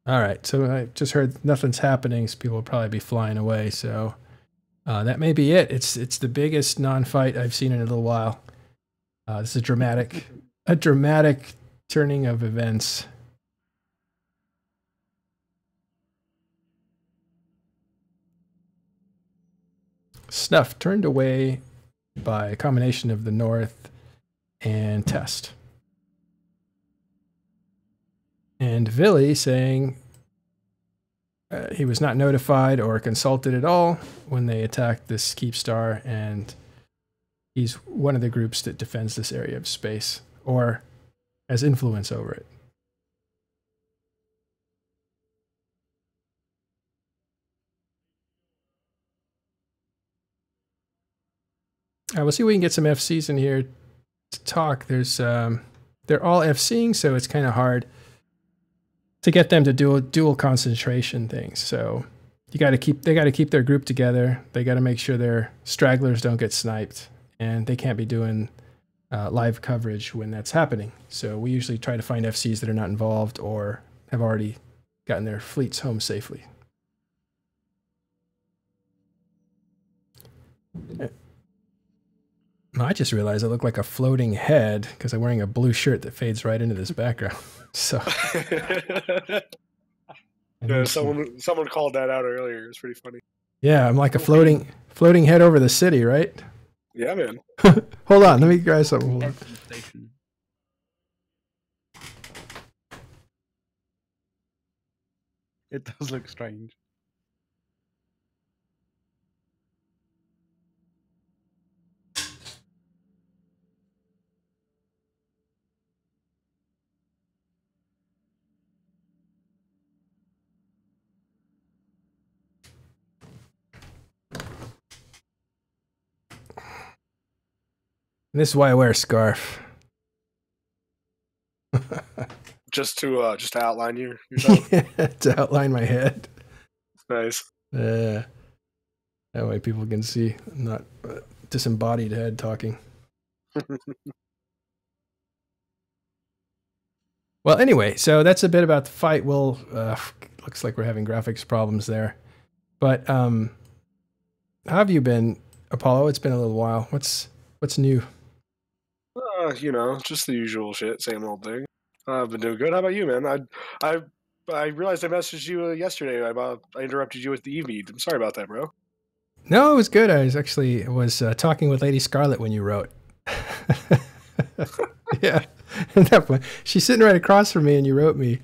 All right, so I just heard nothing's happening, so people will probably be flying away. So that may be it. It's the biggest non-fight I've seen in a little while. This is a dramatic turning of events. Snuff turned away by a combination of the North and Test. And Vili saying he was not notified or consulted at all when they attacked this Keepstar, and he's one of the groups that defends this area of space or has influence over it. We'll see if we can get some FCs in here to talk. There's they're all FCing, so it's kind of hard to get them to do dual concentration things. So they got to keep their group together. They got to make sure their stragglers don't get sniped, and they can't be doing live coverage when that's happening. So we usually try to find FCs that are not involved or have already gotten their fleets home safely. I just realized I look like a floating head because I'm wearing a blue shirt that fades right into this background. So yeah, someone called that out earlier. It was pretty funny. Yeah, I'm like a floating head over the city, right? Yeah, man. Hold on, let me grab something. Hold on. It does look strange. And this is why I wear a scarf. just to outline yourself. To outline my head. Nice. That way people can see I'm not a disembodied head talking. Well, anyway, so that's a bit about the fight. We'll looks like we're having graphics problems there. But how have you been, Apollo? It's been a little while. What's new? Just the usual shit, same old thing. I've been doing good. How about you, man? I realized I messaged you yesterday. I interrupted you with the evening. I'm sorry about that, bro. No, it was good. I was talking with Lady Scarlet when you wrote. Yeah, she's sitting right across from me, and you wrote me,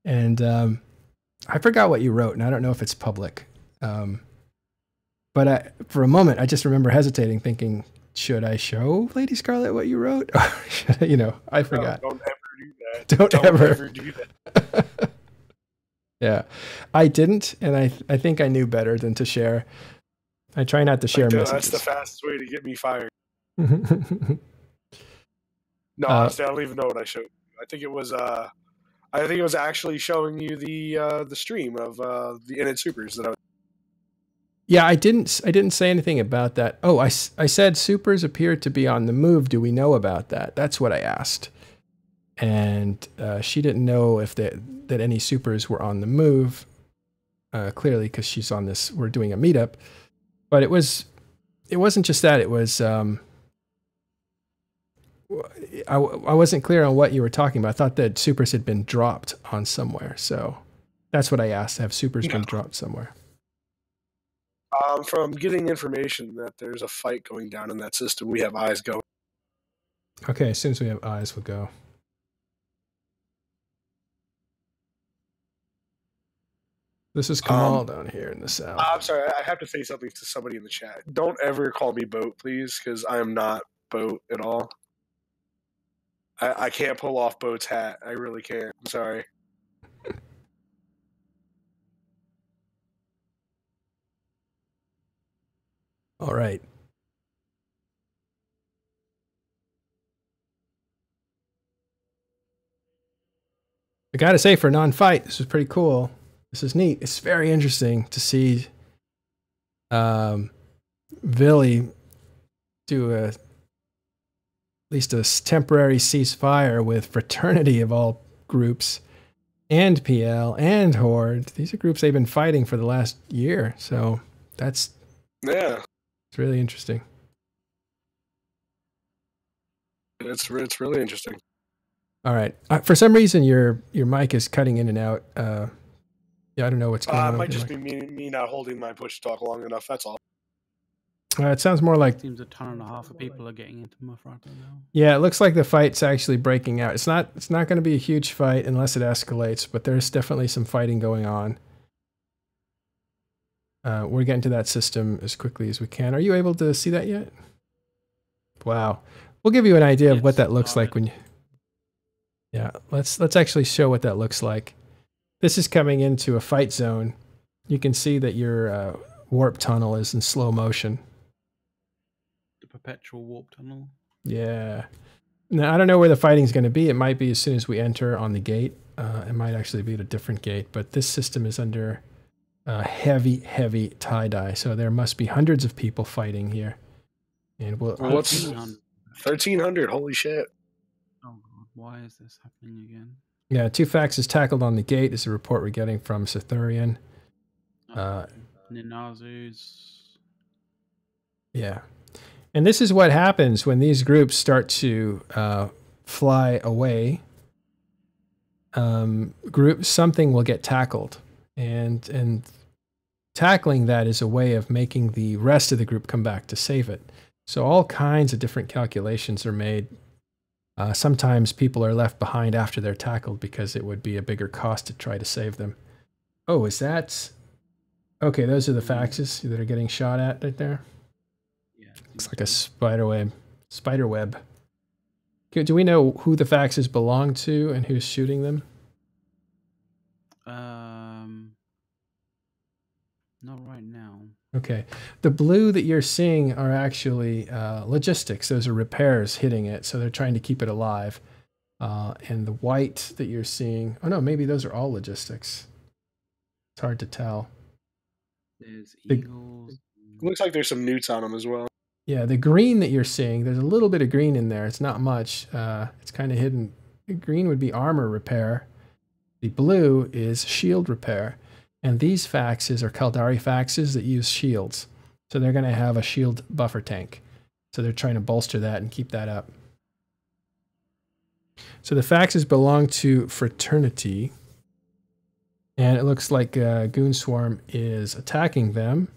and I forgot what you wrote, and I don't know if it's public. But for a moment, I just remember hesitating, thinking, should I show Lady Scarlet what you wrote? Or I forgot. No, don't ever do that. Don't ever do that. Yeah, I didn't, and I think I knew better than to share. I try not to share messages. That's the fastest way to get me fired. No, honestly, I don't even know what I showed. I think it was actually showing you the stream of the Innit Supers that I was. Yeah, I didn't say anything about that. Oh, I said supers appear to be on the move. Do we know about that? That's what I asked. and she didn't know if that any supers were on the move. Clearly, because she's on this, we're doing a meetup, but it wasn't just that. It was I wasn't clear on what you were talking about. I thought that supers had been dropped on somewhere, so that's what I asked. Have supers been dropped somewhere? From getting information that there's a fight going down in that system, we have eyes going. Okay, as soon as we have eyes, we'll go. This is Camal down here in the south. I'm sorry, I have to say something to somebody in the chat. Don't ever call me Boat, please, because I am not Boat at all. I can't pull off Boat's hat. I really can't. I'm sorry. All right. I gotta say, for a non-fight, this is pretty cool. This is neat. It's very interesting to see Vili do at least a temporary ceasefire with Fraternity of all groups, and PL and Horde. These are groups they've been fighting for the last year, so it's really interesting. It's really interesting. All right. For some reason, your mic is cutting in and out. Yeah, I don't know what's going on. It might just be me not holding my push talk long enough. That's all. It sounds more like... Seems a ton and a half of people are getting into Misrata now. Yeah, it looks like the fight's actually breaking out. It's not going to be a huge fight unless it escalates, but there's definitely some fighting going on. We're getting to that system as quickly as we can. Are you able to see that yet? Wow. We'll give you an idea of what that looks like when you... Yeah, let's actually show what that looks like. This is coming into a fight zone. You can see that your warp tunnel is in slow motion. The perpetual warp tunnel. Yeah. Now, I don't know where the fighting's going to be. It might be as soon as we enter on the gate. It might actually be at a different gate, but this system is under heavy tie-dye, so there must be hundreds of people fighting here. And what's 1,300? Holy shit. Oh god, why is this happening again? Yeah, 2 faxes tackled on the gate is a report we're getting from Cythurian. Ninazu's. Yeah. And this is what happens when these groups start to fly away. Something will get tackled. And tackling that is a way of making the rest of the group come back to save it. So all kinds of different calculations are made. Sometimes people are left behind after they're tackled because it would be a bigger cost to try to save them. Oh, is that... Okay, those are the faxes that are getting shot at right there. Yeah, looks like a spider web. Do we know who the faxes belong to and who's shooting them? Not right now. Okay. The blue that you're seeing are actually logistics. Those are repairs hitting it, so they're trying to keep it alive. And the white that you're seeing... Oh, no, maybe those are all logistics. It's hard to tell. There's eagles. Looks like there's some newts on them as well. Yeah, the green that you're seeing, there's a little bit of green in there. It's not much. It's kind of hidden. The green would be armor repair. The blue is shield repair. And these faxes are Kaldari faxes that use shields. So they're going to have a shield buffer tank. So they're trying to bolster that and keep that up. So the faxes belong to Fraternity. And it looks like Goon Swarm is attacking them.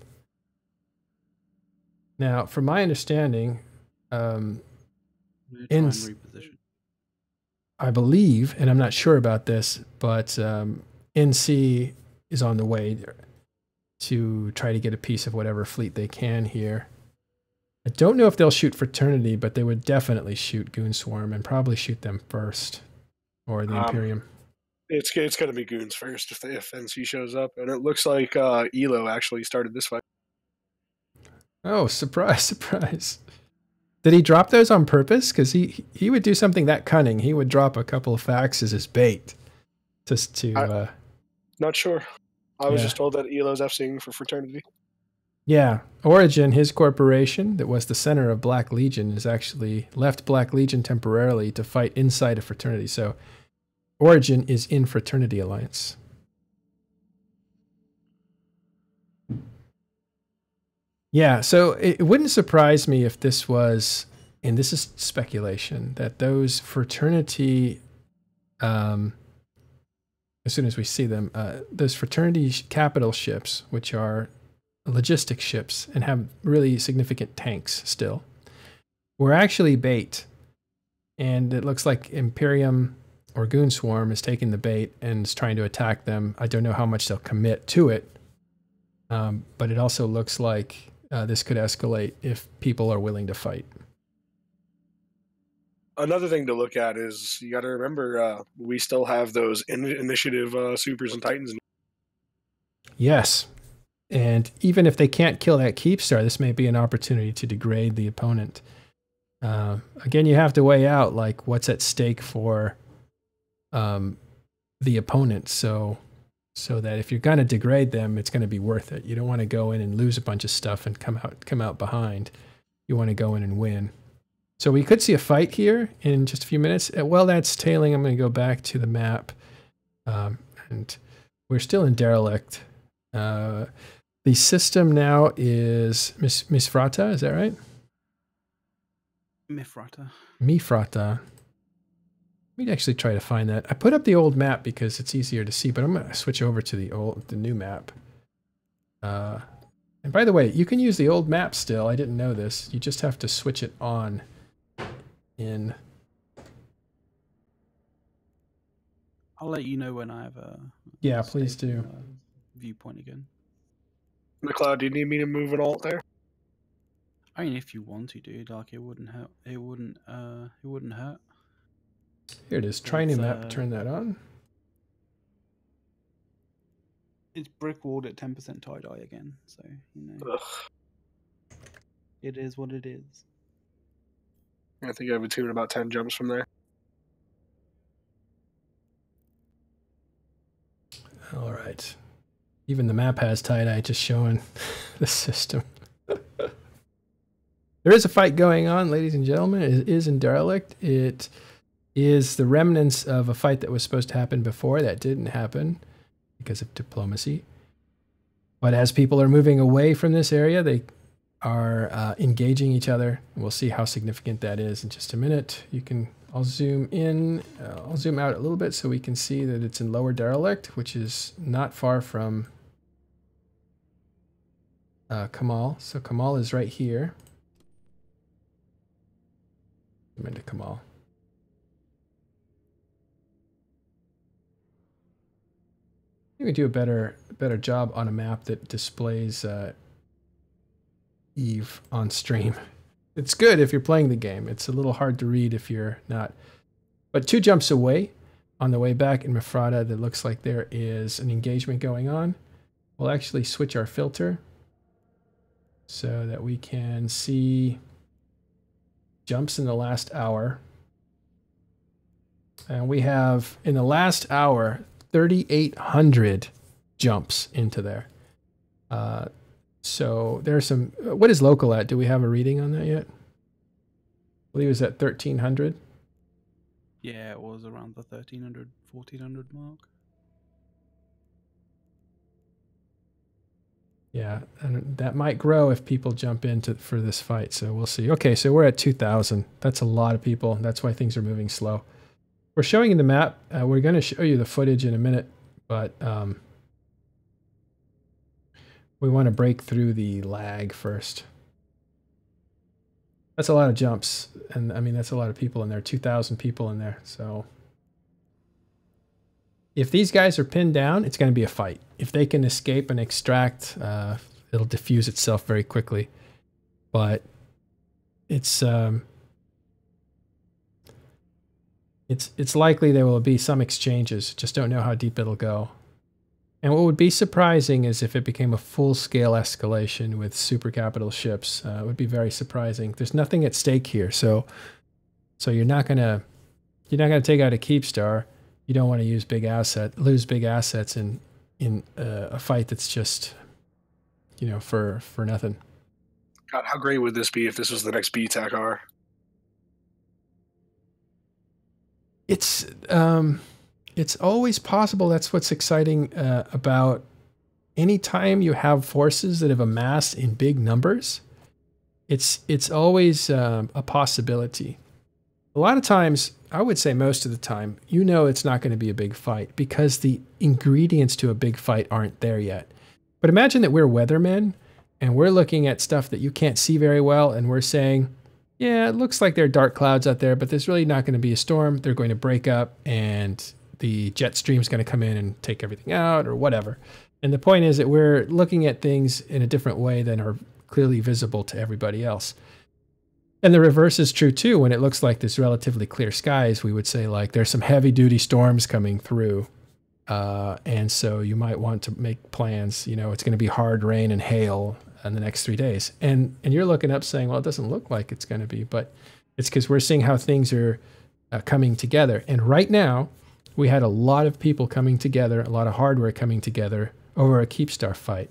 Now, from my understanding, I believe, and I'm not sure about this, but NC is on the way to try to get a piece of whatever fleet they can here. I don't know if they'll shoot Fraternity, but they would definitely shoot Goon Swarm and probably shoot them first, or the Imperium. It's going to be Goons first if NC shows up, and it looks like Elo actually started this fight. Oh, surprise, surprise. Did he drop those on purpose? Because he would do something that cunning. He would drop a couple of faxes as bait. Just to... Not sure. I was just told that Elo's FCing for Fraternity. Yeah, Origin, his corporation that was the center of Black Legion, has actually left Black Legion temporarily to fight inside a fraternity. So Origin is in Fraternity Alliance. Yeah, so it wouldn't surprise me if this was, and this is speculation, that those fraternity, as soon as we see them, those fraternity capital ships, which are logistic ships and have really significant tanks still, were actually bait. And it looks like Imperium or Goon Swarm is taking the bait and is trying to attack them. I don't know how much they'll commit to it, but it also looks like this could escalate if people are willing to fight. Another thing to look at is you got to remember we still have those initiative supers and titans. Yes. And even if they can't kill that Keepstar, this may be an opportunity to degrade the opponent. Again, you have to weigh out like what's at stake for the opponent, so that if you're going to degrade them, it's going to be worth it. You don't want to go in and lose a bunch of stuff and come out behind. You want to go in and win. So we could see a fight here in just a few minutes. While that's tailing, I'm going to go back to the map, and we're still in Derelict. The system now is Misrata, is that right? Misrata. Misrata. Let me actually try to find that. I put up the old map because it's easier to see, but I'm going to switch over to the new map. And by the way, you can use the old map still. I didn't know this. You just have to switch it on in. I'll let you know when I have a. Yeah, please do. Viewpoint again. McLeod, do you need me to move an alt there? I mean, if you want to, dude, like it wouldn't hurt. It wouldn't hurt. Here it is. Training map. Turn that on. It's brick walled at 10% tie dye again, so you know. Ugh. It is what it is. I think I have a tune about 10 jumps from there. All right. Even the map has tie-dye, just showing the system. There is a fight going on, ladies and gentlemen. It is in Derelict. It is the remnants of a fight that was supposed to happen before. That didn't happen because of diplomacy. But as people are moving away from this area, they are engaging each other. We'll see how significant that is in just a minute. I'll zoom in, I'll zoom out a little bit so we can see that it's in Lower Derelict, which is not far from Camal. So Camal is right here. I'm into Camal. You can do a better job on a map that displays Eve on stream. It's good if you're playing the game. It's a little hard to read if you're not. But 2 jumps away on the way back in Misrata, that looks like there is an engagement going on. We'll actually switch our filter so that we can see jumps in the last hour. And we have, in the last hour, 3,800 jumps into there. So there's some. What is local at? Do we have a reading on that yet? I believe it was at 1,300. Yeah, it was around the 1,300, 1,400 mark. Yeah, and that might grow if people jump into for this fight. So we'll see. Okay, so we're at 2,000. That's a lot of people. That's why things are moving slow. We're showing you the map. We're going to show you the footage in a minute, but we want to break through the lag first. That's a lot of jumps, and I mean that's a lot of people in there. 2,000 people in there. So if these guys are pinned down, it's going to be a fight. If they can escape and extract, it'll diffuse itself very quickly. But it's likely there will be some exchanges. Just don't know how deep it'll go. And what would be surprising is if it became a full-scale escalation with super capital ships. It would be very surprising. There's nothing at stake here, so you're not gonna take out a Keepstar. You don't want to lose big assets in a fight that's just you know, for nothing. God, how great would this be if this was the next BTAC-R? It's always possible. That's what's exciting about any time you have forces that have amassed in big numbers. It's always a possibility. A lot of times, I would say most of the time, you know it's not going to be a big fight because the ingredients to a big fight aren't there yet. But imagine that we're weathermen and we're looking at stuff that you can't see very well and we're saying, yeah, it looks like there are dark clouds out there, but there's really not going to be a storm. They're going to break up and the jet stream's going to come in and take everything out or whatever. And the point is that we're looking at things in a different way than are clearly visible to everybody else. And the reverse is true too. When it looks like there's relatively clear skies, we would say like there's some heavy duty storms coming through. And so you might want to make plans, you know, it's going to be hard rain and hail in the next 3 days. And you're looking up saying, well, it doesn't look like it's going to be, but it's because we're seeing how things are coming together. And right now we had a lot of people coming together, a lot of hardware coming together over a Keepstar fight.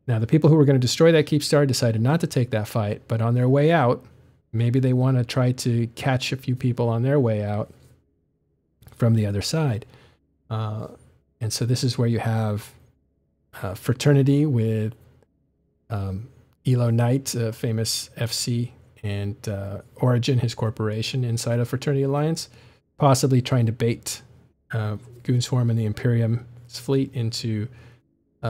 Now, the people who were going to destroy that Keepstar decided not to take that fight, but on their way out, maybe they want to try to catch a few people on their way out from the other side. And so this is where you have Fraternity with Elo Knight, famous FC, and Origin, his corporation, inside of Fraternity Alliance, possibly trying to bait Goonswarm and the Imperium's fleet into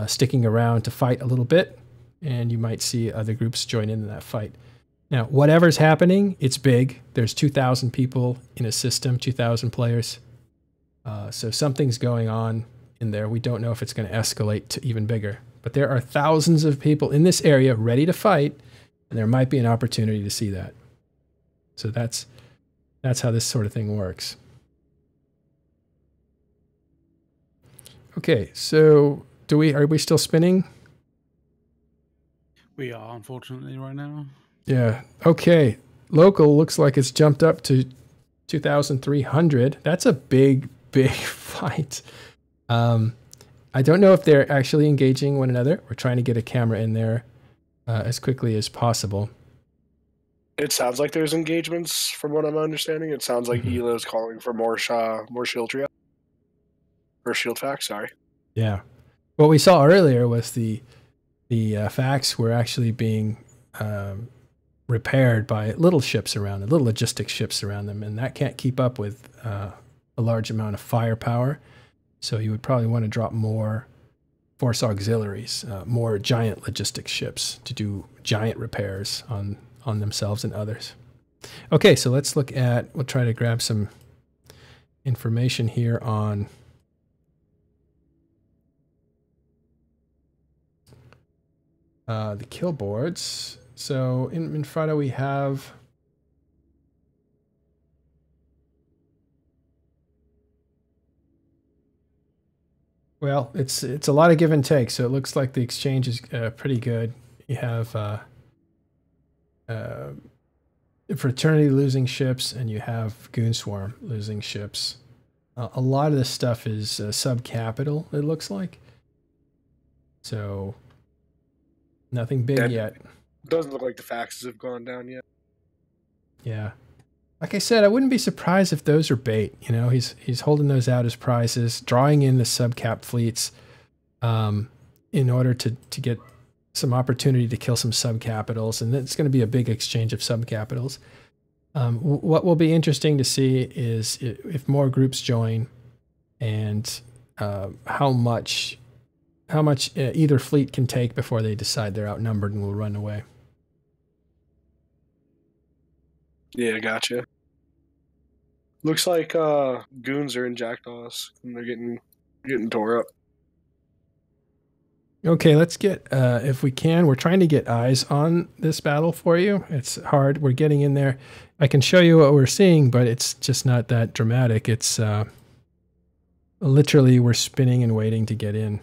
sticking around to fight a little bit, and you might see other groups join in that fight. Now, whatever's happening, it's big. There's 2,000 people in a system, 2,000 players. So something's going on in there. We don't know if it's going to escalate to even bigger. But there are thousands of people in this area ready to fight, and there might be an opportunity to see that. So that's how this sort of thing works. Okay, so are we still spinning? We are, unfortunately, right now. Yeah. Okay. Local looks like it's jumped up to 2,300. That's a big fight. I don't know if they're actually engaging one another. We're trying to get a camera in there as quickly as possible. It sounds like there's engagements, from what I'm understanding. It sounds like Elo's calling for more shield trio. Or shield facts, sorry. Yeah. What we saw earlier was the facts were actually being repaired by little ships around them, little logistic ships around them, and that can't keep up with a large amount of firepower. So you would probably want to drop more force auxiliaries, more giant logistic ships to do giant repairs on themselves and others. Okay, so let's look at, we'll try to grab some information here on the kill boards. So in Misrata we have well, it's a lot of give and take. So it looks like the exchange is pretty good. You have Fraternity losing ships, and you have Goonswarm losing ships. A lot of this stuff is sub-capital, it looks like. So nothing big yet. Doesn't look like the faxes have gone down yet. Yeah. Like I said, I wouldn't be surprised if those are bait. You know, he's holding those out as prizes, drawing in the sub-cap fleets in order to get some opportunity to kill some sub-capitals. And it's going to be a big exchange of sub-capitals. What will be interesting to see is if more groups join and how much either fleet can take before they decide they're outnumbered and will run away. Yeah, gotcha. Looks like goons are in Jackdaws and they're getting tore up. Okay, let's get, if we can, we're trying to get eyes on this battle for you. It's hard. We're getting in there. I can show you what we're seeing, but it's just not that dramatic. It's literally we're spinning and waiting to get in.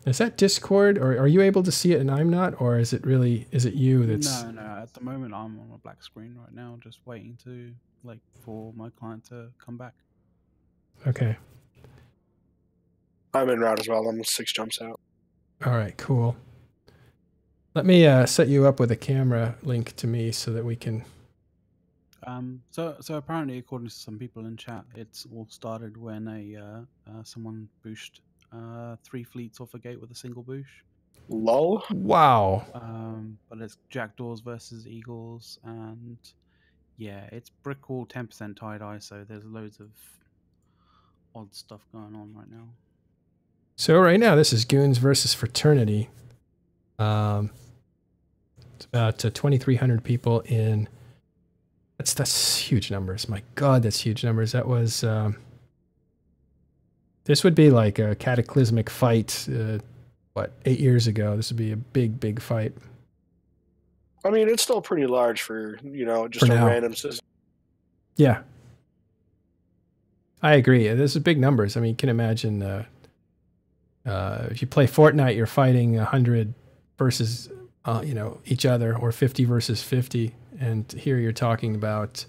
Is that Discord, or are you able to see it and I'm not, or is it you that's... No, at the moment I'm on a black screen right now, just waiting for my client to come back. Okay. I'm en route as well. I'm 6 jumps out. All right, cool. Let me set you up with a camera link to me so that we can. So apparently, according to some people in chat, it's all started when someone booshed 3 fleets off a gate with a single boosh. Lol. Wow. But it's jackdaws versus eagles, and yeah, it's brick wall 10% tie dye. So there's loads of odd stuff going on right now. So right now, this is Goons versus Fraternity. It's about 2,300 people in. That's huge numbers. My God, that's huge numbers. That was. This would be like a cataclysmic fight. 8 years ago? This would be a big fight. I mean, it's still pretty large for just For a now. random system. Yeah, I agree. This is big numbers. I mean, you can imagine if you play Fortnite, you're fighting 100 versus each other, or 50 versus 50, and here you're talking about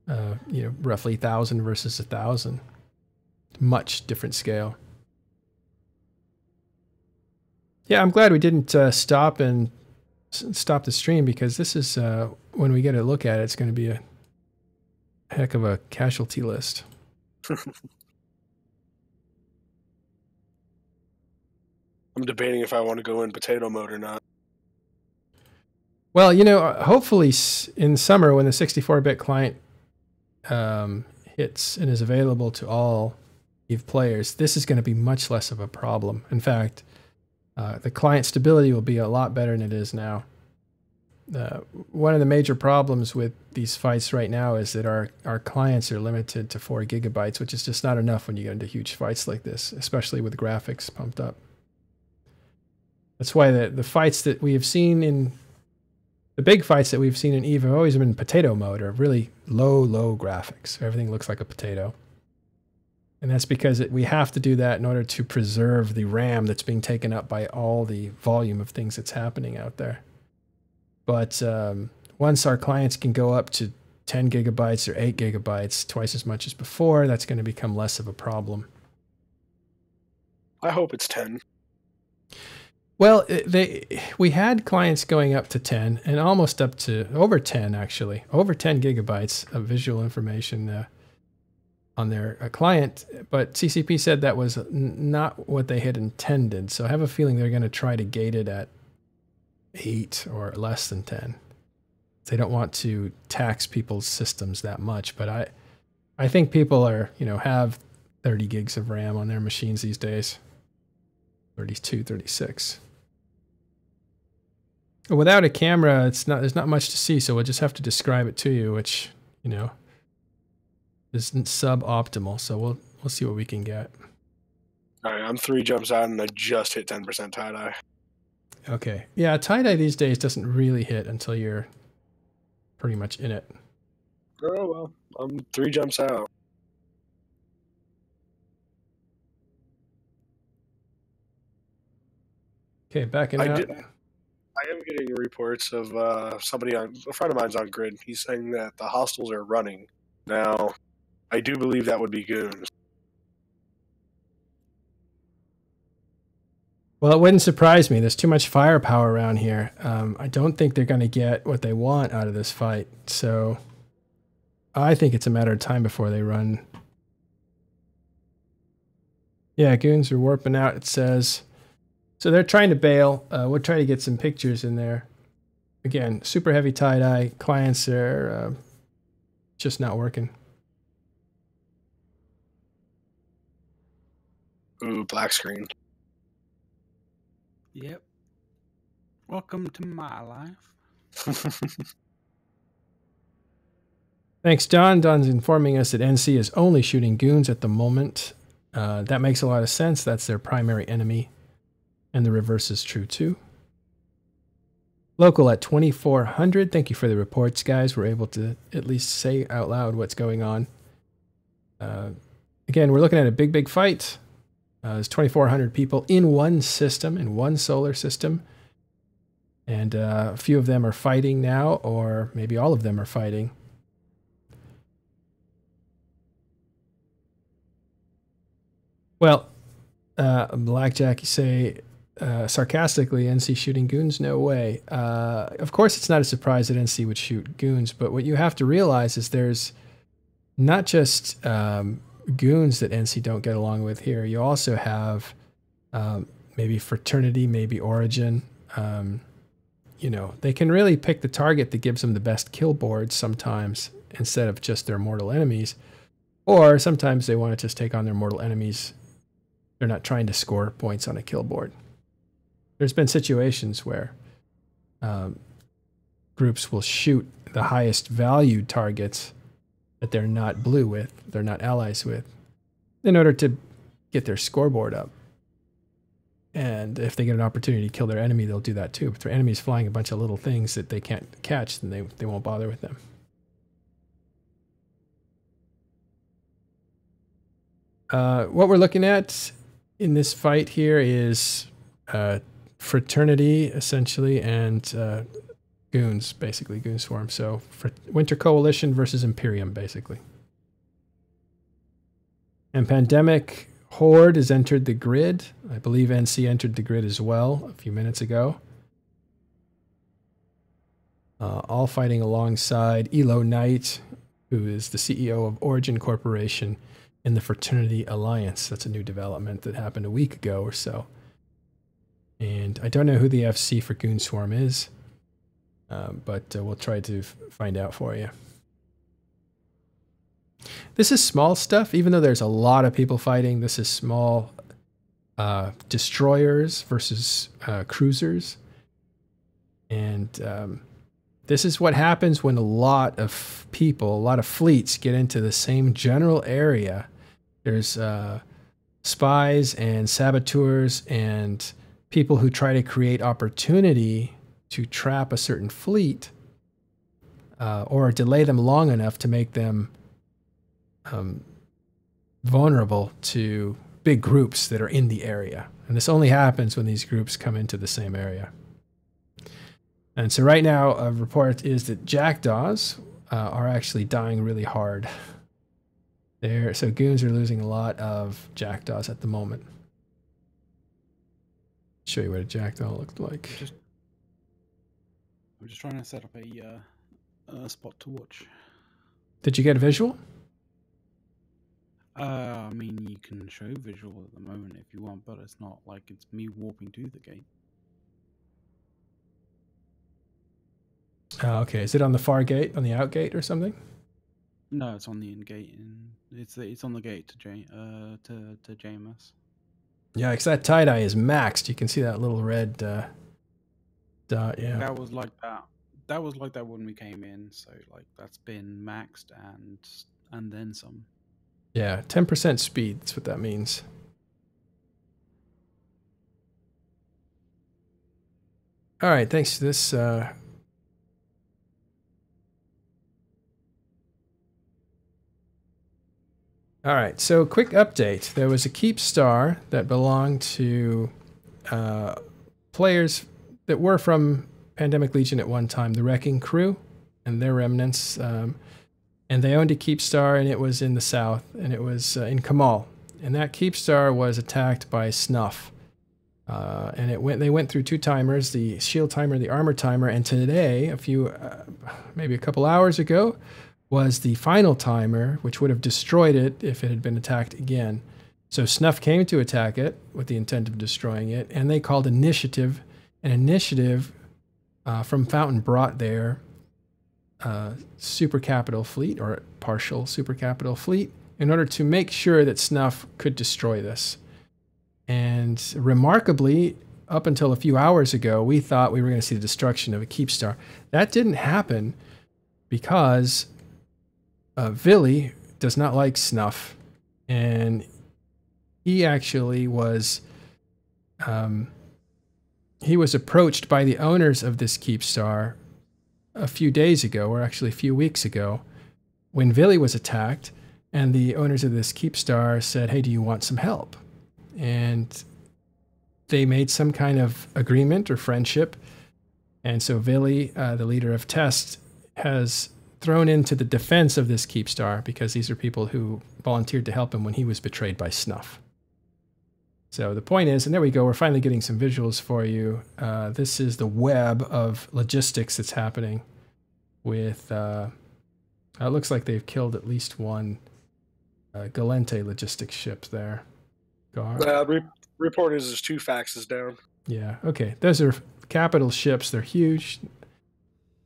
roughly 1,000 versus 1,000. Much different scale. Yeah, I'm glad we didn't stop the stream, because this is when we get a look at it, it's going to be a heck of a casualty list. I'm debating if I want to go in potato mode or not. Well, hopefully in summer, when the 64-bit client hits and is available to all EVE players, this is going to be much less of a problem. In fact, the client stability will be a lot better than it is now. One of the major problems with these fights right now is that our clients are limited to 4 gigabytes, which is just not enough when you get into huge fights like this, especially with graphics pumped up. That's why the fights that we have seen in the big fights that we've seen in EVE have always been in potato mode, or really low graphics. Everything looks like a potato. And that's because we have to do that in order to preserve the RAM that's being taken up by all the volume of things that's happening out there. But once our clients can go up to 10 gigabytes or 8 gigabytes, twice as much as before, that's going to become less of a problem. I hope it's 10. Well, we had clients going up to 10 and almost up to over 10, actually. Over 10 gigabytes of visual information on their client. But CCP said that was not what they had intended. So I have a feeling they're going to try to gate it at 8 or less than 10. They don't want to tax people's systems that much. But I think people are, have 30 gigs of RAM on their machines these days. 32, 36. Without a camera, there's not much to see, so we'll just have to describe it to you, which, is suboptimal. So we'll see what we can get. All right, I'm 3 jumps out and I just hit 10% tie-dye. Okay. Yeah, tie-dye these days doesn't really hit until you're pretty much in it. Oh, well, I'm 3 jumps out. Okay, backing out. I am getting reports of a friend of mine's on grid. He's saying that the hostiles are running. Now, I do believe that would be goons. Well, it wouldn't surprise me. There's too much firepower around here. I don't think they're going to get what they want out of this fight. So I think it's a matter of time before they run. Yeah, goons are warping out, it says. So they're trying to bail. We'll try to get some pictures in there. Again, super heavy tie-dye. Clients are just not working. Ooh, black screen. Yep. Welcome to my life. Thanks, Don. Don's informing us that NC is only shooting goons at the moment. That makes a lot of sense. That's their primary enemy. And the reverse is true too. Local at 2400. Thank you for the reports, guys. We're able to at least say out loud what's going on. Again, we're looking at a big fight. There's 2,400 people in one system, in one solar system. And a few of them are fighting now, or maybe all of them are fighting. Well, Blackjack, you say sarcastically, NC shooting goons? No way. Of course, it's not a surprise that NC would shoot goons, but what you have to realize is there's not just goons that NC don't get along with here. You also have maybe Fraternity, maybe Origin. You know, they can really pick the target that gives them the best kill boards sometimes instead of just their mortal enemies. Or sometimes they want to just take on their mortal enemies. They're not trying to score points on a kill board. There's been situations where groups will shoot the highest valued targets that they're not blue with, they're not allies with, in order to get their scoreboard up. And if they get an opportunity to kill their enemy, they'll do that too. If their enemy's flying a bunch of little things that they can't catch, then they won't bother with them. What we're looking at in this fight here is Fraternity, essentially, and goons, basically, Goon Swarm. So Winter Coalition versus Imperium, basically. And Pandemic Horde has entered the grid. I believe NC entered the grid as well a few minutes ago. All fighting alongside Elo Knight, who is the CEO of Origin Corporation in the Fraternity Alliance. That's a new development that happened a week ago or so. And I don't know who the FC for Goon Swarm is, but we'll try to find out for you. This is small stuff, even though there's a lot of people fighting. This is small destroyers versus cruisers. And this is what happens when a lot of people, a lot of fleets get into the same general area. There's spies and saboteurs and people who try to create opportunity to trap a certain fleet or delay them long enough to make them vulnerable to big groups that are in the area. And this only happens when these groups come into the same area. And so right now, a report is that jackdaws are actually dying really hard. So goons are losing a lot of jackdaws at the moment. Show you what a jackdaw looked like. I'm just trying to set up a spot to watch. Did you get a visual? I mean, you can show visual at the moment if you want, but it's not like it's me warping to the gate. Oh, okay. Is it on the far gate, on the out gate or something? No, it's on the in gate, and it's on the gate to JMS. Yeah, because that tie-dye is maxed. You can see that little red dot. Yeah. That was like that. That was like that when we came in. So like that's been maxed and then some. Yeah, 10% speed. That's what that means. All right. Thanks to this. All right, so quick update. There was a Keepstar that belonged to players that were from Pandemic Legion at one time, the Wrecking Crew and their remnants. And they owned a Keepstar, and it was in the south, and it was in Camal. And that Keepstar was attacked by Snuff. And they went through two timers, the shield timer, the armor timer, and today, maybe a couple hours ago, was the final timer, which would have destroyed it if it had been attacked again. So Snuff came to attack it with the intent of destroying it, and they called initiative. An initiative from Fountain brought their super capital fleet, or partial super capital fleet, in order to make sure that Snuff could destroy this. And remarkably, up until a few hours ago, we thought we were going to see the destruction of a Keepstar. That didn't happen because Vili does not like Snuff, and he actually was approached by the owners of this Keepstar a few days ago, or actually a few weeks ago, when Vili was attacked, and the owners of this Keepstar said, "Hey, do you want some help?" And they made some kind of agreement or friendship, and so Vili, the leader of TEST, has thrown into the defense of this Keepstar because these are people who volunteered to help him when he was betrayed by Snuff. So the point is, and there we go, we're finally getting some visuals for you. This is the web of logistics that's happening with, it looks like they've killed at least one Galente logistics ship there. Report is there's 2 faxes down. Yeah, okay. Those are capital ships. They're huge.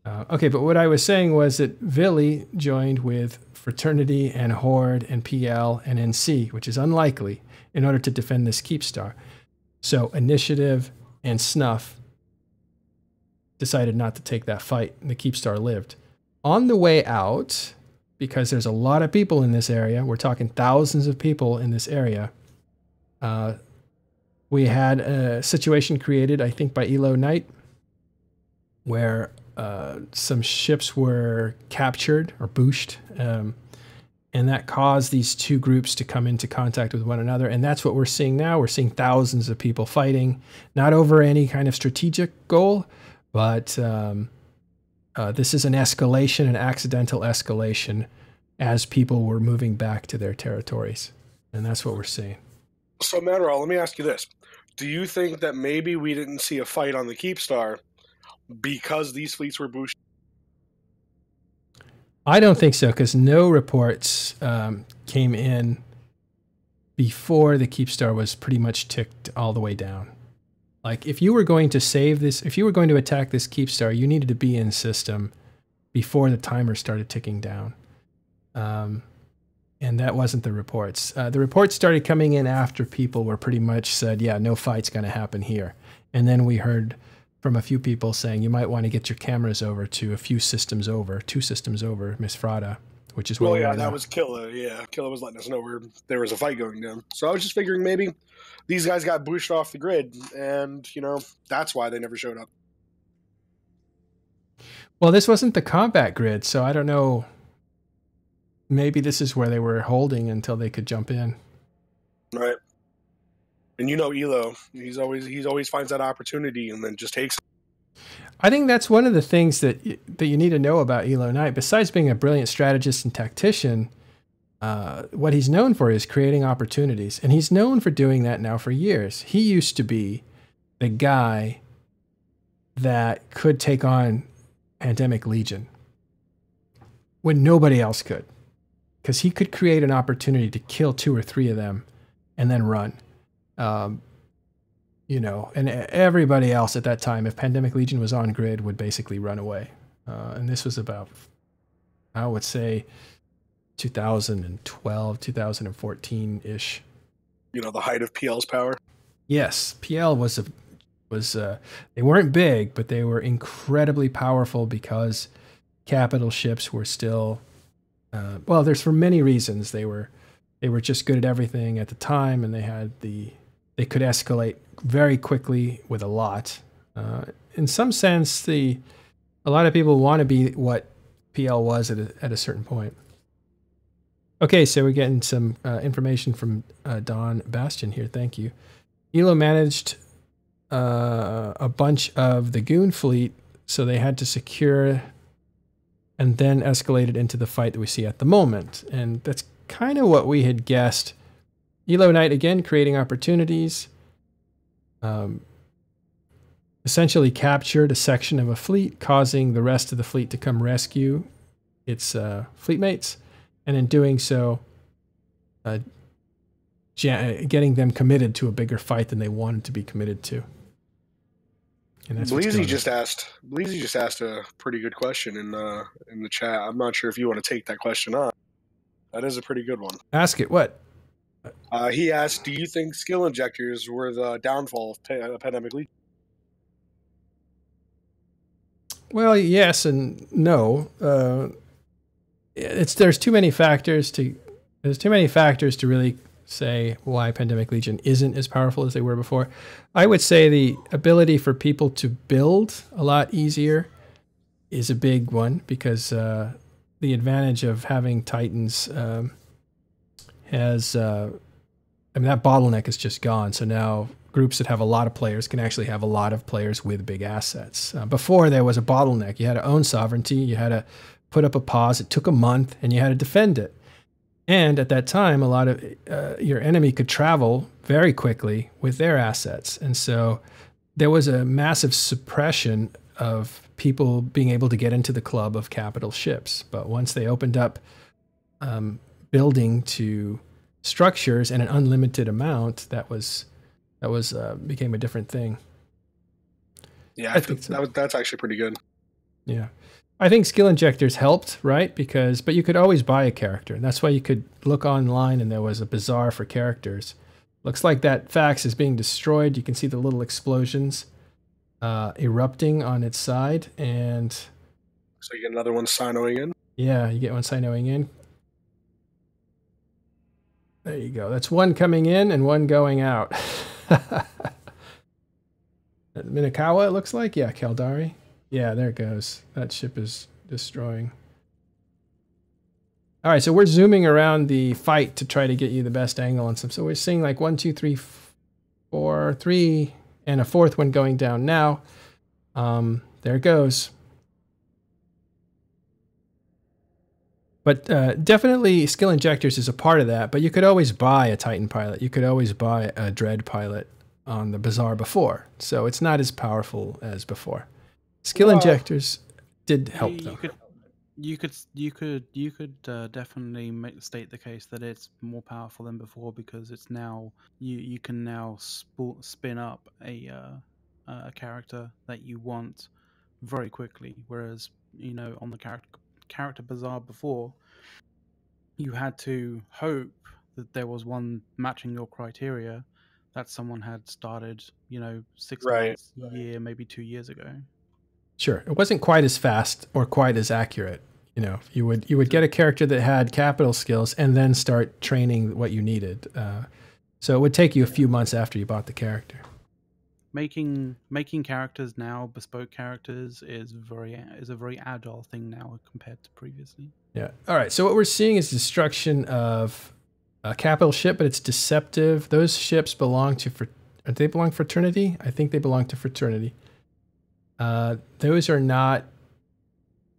Okay, but what I was saying was that Vili joined with Fraternity and Horde and PL and NC, which is unlikely, in order to defend this Keepstar. So Initiative and Snuff decided not to take that fight, and the Keepstar lived. On the way out, because there's a lot of people in this area, we're talking thousands of people in this area, we had a situation created, I think, by Elo Knight, where some ships were captured or booshed, and that caused these 2 groups to come into contact with one another. And that's what we're seeing now. We're seeing thousands of people fighting, not over any kind of strategic goal, but this is an escalation, an accidental escalation, as people were moving back to their territories. And that's what we're seeing. So, Matterall, let me ask you this. Do you think that maybe we didn't see a fight on the Keepstar because these fleets were boosted? I don't think so, because no reports came in before the Keepstar was pretty much ticked all the way down. Like, if you were going to save this, if you were going to attack this Keepstar, you needed to be in system before the timer started ticking down. And that wasn't the reports. The reports started coming in after people were pretty much said, yeah, no fight's going to happen here. And then we heard from a few people saying you might want to get your cameras over to a few systems over, 2 systems over Misrata, which is where that was Killa. Yeah, Killa was letting us know where there was a fight going down. So I was just figuring maybe these guys got boosted off the grid, and, that's why they never showed up. Well, this wasn't the combat grid, so I don't know. Maybe this is where they were holding until they could jump in. Right. And Elo, he always finds that opportunity and then just takes it. I think that's one of the things that you need to know about Elo Knight. Besides being a brilliant strategist and tactician, what he's known for is creating opportunities. And he's known for doing that now for years. He used to be the guy that could take on Pandemic Legion when nobody else could. Because he could create an opportunity to kill 2 or 3 of them and then run. And everybody else at that time, if Pandemic Legion was on grid, would basically run away. And this was about, I would say, 2012, 2014-ish. The height of PL's power. Yes, PL was they weren't big, but they were incredibly powerful because capital ships were still, there's for many reasons. They were just good at everything at the time, and they could escalate very quickly with a lot. In some sense, a lot of people want to be what PL was at a certain point. Okay, so we're getting some information from Don Bastion here. Thank you. Elo managed a bunch of the Goon fleet, so they had to secure and then escalated into the fight that we see at the moment. And that's kind of what we had guessed. Elo Knight, again, creating opportunities. Essentially captured a section of a fleet, causing the rest of the fleet to come rescue its fleet mates. And in doing so, getting them committed to a bigger fight than they wanted to be committed to. And that's Bleezy just asked a pretty good question in the chat. I'm not sure if you want to take that question on. That is a pretty good one. Ask it. What? He asked, do you think skill injectors were the downfall of Pandemic Legion? Well, yes and no. There's too many factors to really say why Pandemic Legion isn't as powerful as they were before. I would say the ability for people to build a lot easier is a big one, because the advantage of having Titans has, that bottleneck is just gone. So now groups that have a lot of players can actually have a lot of players with big assets. Before, there was a bottleneck. You had to own sovereignty. You had to put up a pause. It took a month, and you had to defend it. And at that time, a lot of your enemy could travel very quickly with their assets. And so there was a massive suppression of people being able to get into the club of capital ships. But once they opened up building to structures and an unlimited amount, that became a different thing. Yeah, I think so. That's actually pretty good. Yeah. I think skill injectors helped, right? But you could always buy a character. And that's why you could look online and there was a bazaar for characters. Looks like that fax is being destroyed. You can see the little explosions erupting on its side. And so you get another one sinoing in? Yeah, you get one sinoing in. There you go. That's one coming in and one going out. Minakawa, it looks like. Yeah, Caldari. Yeah, there it goes. That ship is destroying. All right, so we're zooming around the fight to try to get you the best angle on some. So we're seeing like 1, 2, 3, 4, 3, and a fourth one going down now. There it goes. But definitely skill injectors is a part of that. But you could always buy a Titan pilot. You could always buy a Dread pilot on the Bazaar before. So it's not as powerful as before. Skill injectors did help though. You could definitely state the case that it's more powerful than before because it's now you can now spin up a character that you want very quickly, whereas on the character bazaar before you had to hope that there was one matching your criteria that someone had started 6 months, a year, maybe 2 years ago. Sure, it wasn't quite as fast or quite as accurate. You would get a character that had capital skills and then start training what you needed. So it would take you a few months after you bought the character. Making characters now, bespoke characters, is a very agile thing now compared to previously. Yeah. All right. So what we're seeing is destruction of a capital ship, but it's deceptive. Those ships belong to they belong Fraternity? I think they belong to Fraternity. Those are not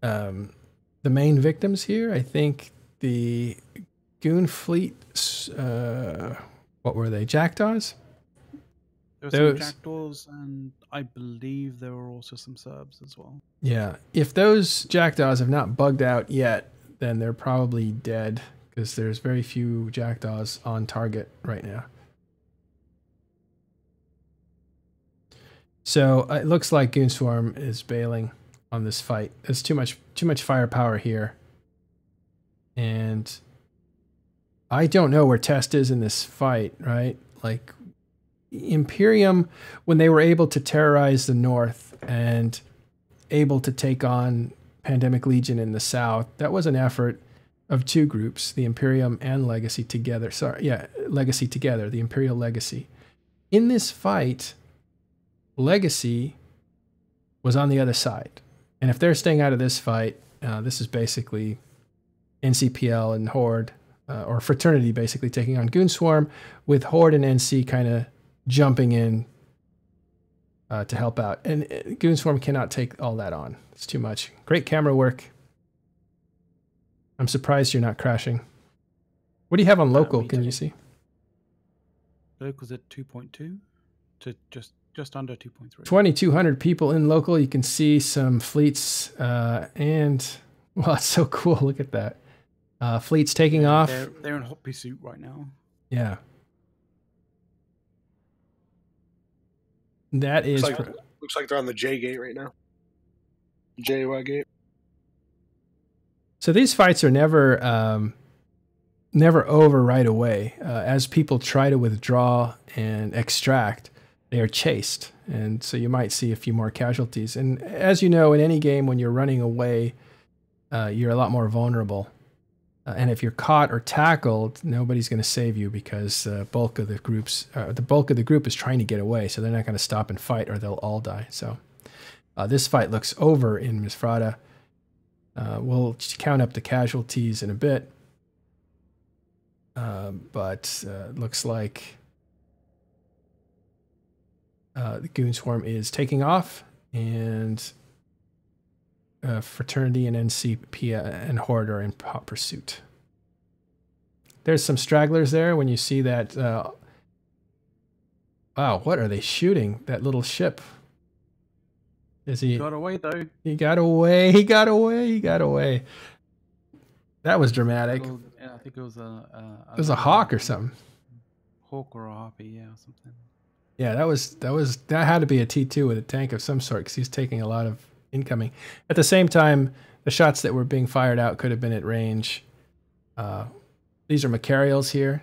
the main victims here. I think the Goon fleet, what were they? Jackdaws? There were some Jackdaws, and I believe there were also some Serbs as well. Yeah. If those Jackdaws have not bugged out yet, then they're probably dead because there's very few Jackdaws on target right now. So it looks like Goon Swarm is bailing on this fight. There's too much firepower here. And I don't know where Test is in this fight, right? Like Imperium, when they were able to terrorize the North and able to take on Pandemic Legion in the South, that was an effort of two groups, the Imperium and Legacy together. Legacy together, the Imperial Legacy. In this fight, Legacy was on the other side. And if they're staying out of this fight, this is basically NCPL and Horde, or Fraternity basically taking on Goon Swarm, with Horde and NC kind of jumping in to help out. And Goon Swarm cannot take all that on. It's too much. Great camera work. I'm surprised you're not crashing. What do you have on local? Can you see? Local's at 2.2 to just under 2.3. 2,200 people in local. You can see some fleets and, well, it's so cool. Look at that. Fleets taking off. They're in hot pursuit right now. Yeah. That is... Looks like they're on the J gate right now. JY gate. So these fights are never over right away. As people try to withdraw and extract, they are chased. And so you might see a few more casualties. And as you know, in any game, when you're running away, you're a lot more vulnerable. And if you're caught or tackled, nobody's going to save you because the bulk of the group is trying to get away. So they're not going to stop and fight or they'll all die. So this fight looks over in Misrata. We'll count up the casualties in a bit. But looks like the Goon Swarm is taking off, and Fraternity and NCP and Horde are in hot pursuit. There's some stragglers there when you see that Wow, what are they shooting? That little ship. Is he? Got away though. He got away. He got away. He got away. That was dramatic. Yeah, I think it was It was a hawk or something. Hawk or a harpy, yeah, or something. Yeah, that had to be a T2 with a tank of some sort because he's taking a lot of incoming. At the same time, the shots that were being fired out could have been at range. These are Macarials here.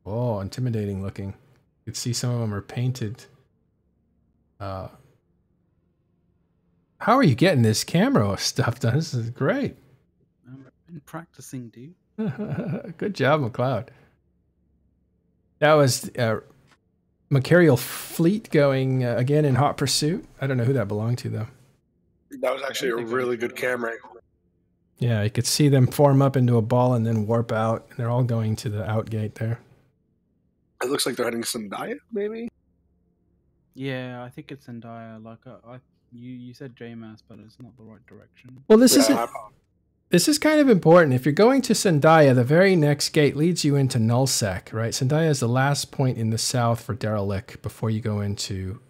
Oh, intimidating looking. You can see some of them are painted. How are you getting this camera stuff done? This is great. I've been practicing, dude. Good job, McLeod. That was Macarial fleet going again in hot pursuit. I don't know who that belonged to, though. That was actually a really good camera. Yeah, you could see them form up into a ball and then warp out. They're all going to the out gate there. It looks like they're heading Sendaya, maybe? Yeah, I think it's Zendaya. Like you said JMAS, but it's not the right direction. Well, this is kind of important. If you're going to Sendaya, the very next gate leads you into Nullsec, right? Sendaya is the last point in the south for Derelict before you go into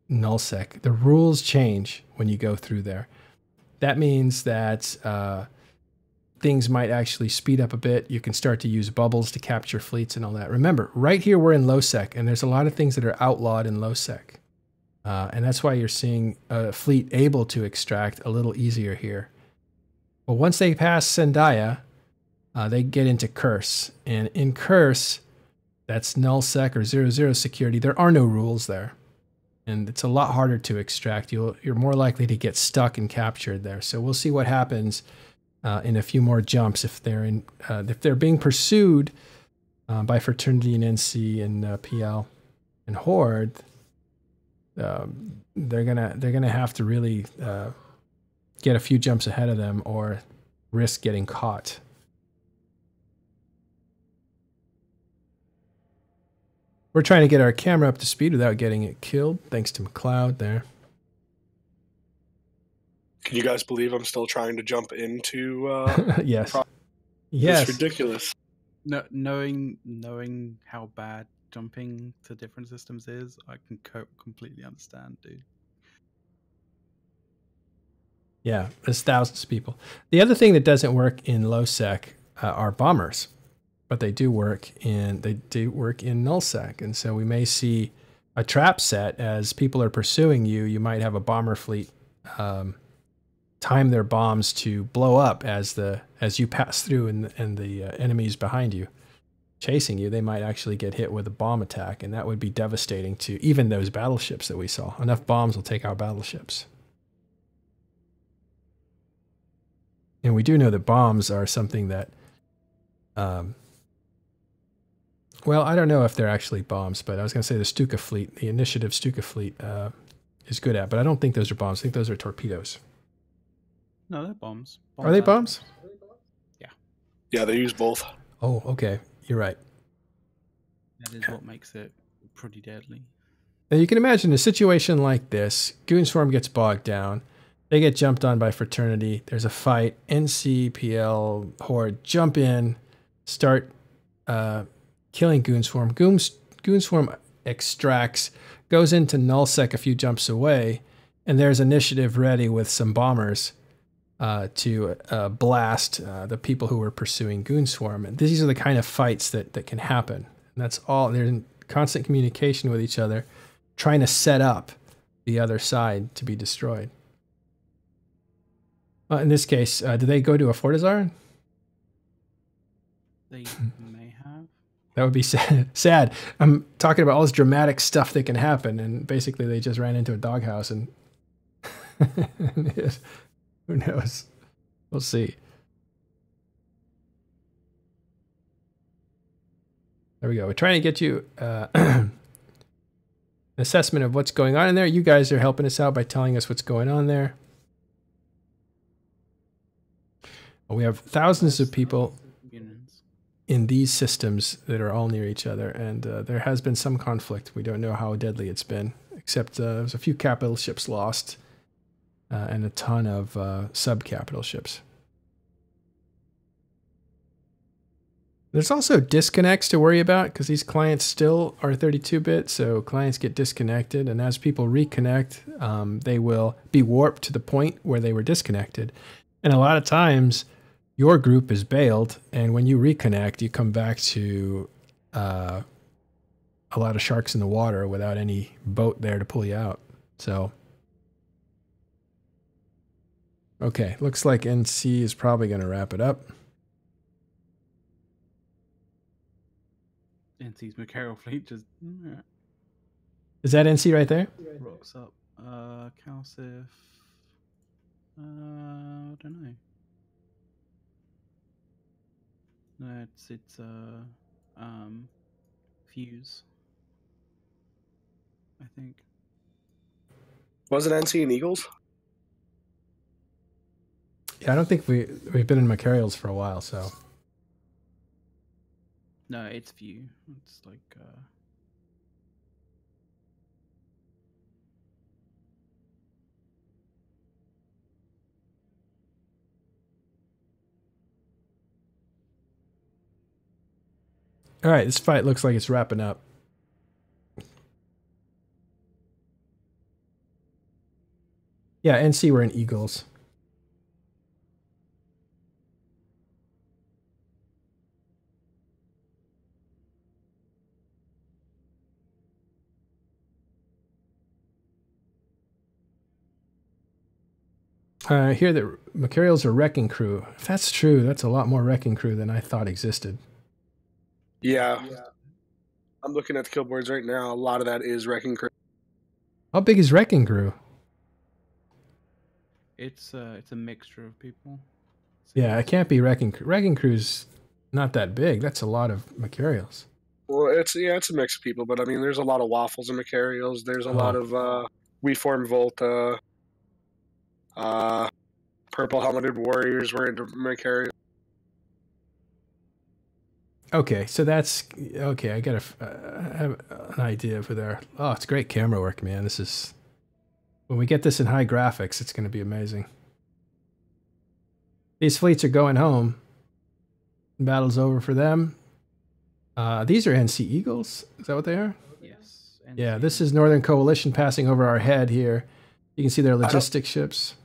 Nullsec. The rules change when you go through there. That means that things might actually speed up a bit. You can start to use bubbles to capture fleets and all that. Remember, right here we're in Lowsec, and there's a lot of things that are outlawed in Lowsec. And that's why you're seeing a fleet able to extract a little easier here. But once they pass Sendaya, they get into Curse. And in Curse, that's Nullsec or 0-0 security. There are no rules there. And it's a lot harder to extract. You're more likely to get stuck and captured there. So we'll see what happens in a few more jumps if they're being pursued by Fraternity and NC and PL and Horde. They're gonna have to really get a few jumps ahead of them or risk getting caught. We're trying to get our camera up to speed without getting it killed, thanks to McLeod there. Can you guys believe I'm still trying to jump into yes. Yes. It's ridiculous. No, knowing how bad jumping to different systems is, I can completely understand, dude. Yeah, there's thousands of people. The other thing that doesn't work in Lowsec are bombers, but they do work in Nullsec, and so we may see a trap set as people are pursuing you. You might have a bomber fleet time their bombs to blow up as you pass through, and the enemies behind you chasing you. They might actually get hit with a bomb attack, and that would be devastating to even those battleships that we saw. Enough bombs will take out battleships. And we do know that bombs are something that, well, I don't know if they're actually bombs, but I was going to say the Stuka fleet, the Initiative Stuka fleet is good at, but I don't think those are bombs. I think those are torpedoes. No, they're bombs. Are they bombs? Yeah. Yeah, they use both. Oh, okay. You're right. That is what makes it pretty deadly. Now you can imagine a situation like this. Goonswarm gets bogged down. They get jumped on by Fraternity. There's a fight. NC, PL, Horde jump in, start killing Goonswarm. Goonswarm extracts, goes into Nullsec a few jumps away, and there's Initiative ready with some bombers to blast the people who were pursuing Goonswarm. And these are the kind of fights that can happen. And that's all. They're in constant communication with each other, trying to set up the other side to be destroyed. In this case, do they go to a Fortizar? They may have. That would be sad. I'm talking about all this dramatic stuff that can happen, and basically they just ran into a doghouse, and who knows? We'll see. There we go. We're trying to get you an assessment of what's going on in there. You guys are helping us out by telling us what's going on there. We have thousands of people in these systems that are all near each other, and there has been some conflict. We don't know how deadly it's been, except there's a few capital ships lost and a ton of sub-capital ships. There's also disconnects to worry about because these clients still are 32-bit, so clients get disconnected, and as people reconnect, they will be warped to the point where they were disconnected. And a lot of times, your group is bailed, and when you reconnect, you come back to a lot of sharks in the water without any boat there to pull you out. So, okay, looks like NC is probably going to wrap it up. NC's Macarial fleet just Is that NC right there? rocks up. Calcif. I don't know. No, it's Fuse. I think. Wasn't NC and Eagles? Yeah, I don't think we've been in Macarials for a while, so. No, it's View. It's like All right, this fight looks like it's wrapping up. Yeah, NC we're in Eagles. I hear that Macarials are wrecking crew. If that's true, that's a lot more wrecking crew than I thought existed. Yeah. I'm looking at the kill boards right now. A lot of that is wrecking crew. How big is wrecking crew? it's a mixture of people. Yeah, it can't be wrecking crew. Wrecking crew's not that big. That's a lot of Macarials. Well, it's a mix of people, but I mean, there's a lot of waffles and Macarials. There's a lot of We Form Volta, Purple Helmeted Warriors were into Macarials. Okay, so that's okay. I got have an idea for there. Oh, it's great camera work, man. This is when we get this in high graphics, it's going to be amazing. These fleets are going home. Battle's over for them. These are NC Eagles. Is that what they are? Yes. Yeah, this is Northern Coalition passing over our head here. You can see their logistic ships.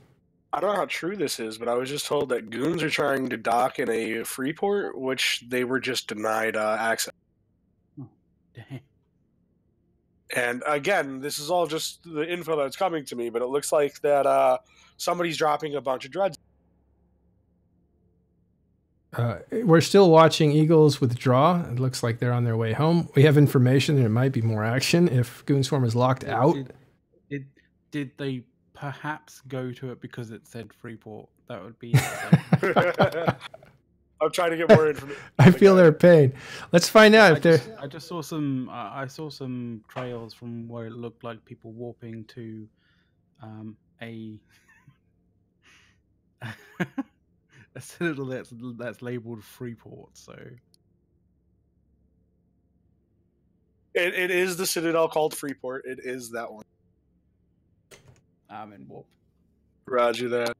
I don't know how true this is, but I was just told that goons are trying to dock in a free port, which they were just denied access. Oh, dang. And again, this is all just the info that's coming to me, but it looks like that somebody's dropping a bunch of dreads. We're still watching Eagles withdraw. It looks like they're on their way home. We have information there might be more action if Goonswarm is locked out. Did they perhaps go to it because it said Freeport? That would be. I'm trying to get more information. I feel their pain. Let's find out if they're. I just saw some. I saw some trails from where it looked like people warping to a a citadel that's labeled Freeport. So it is the citadel called Freeport. It is that one. I'm in warp. Roger that.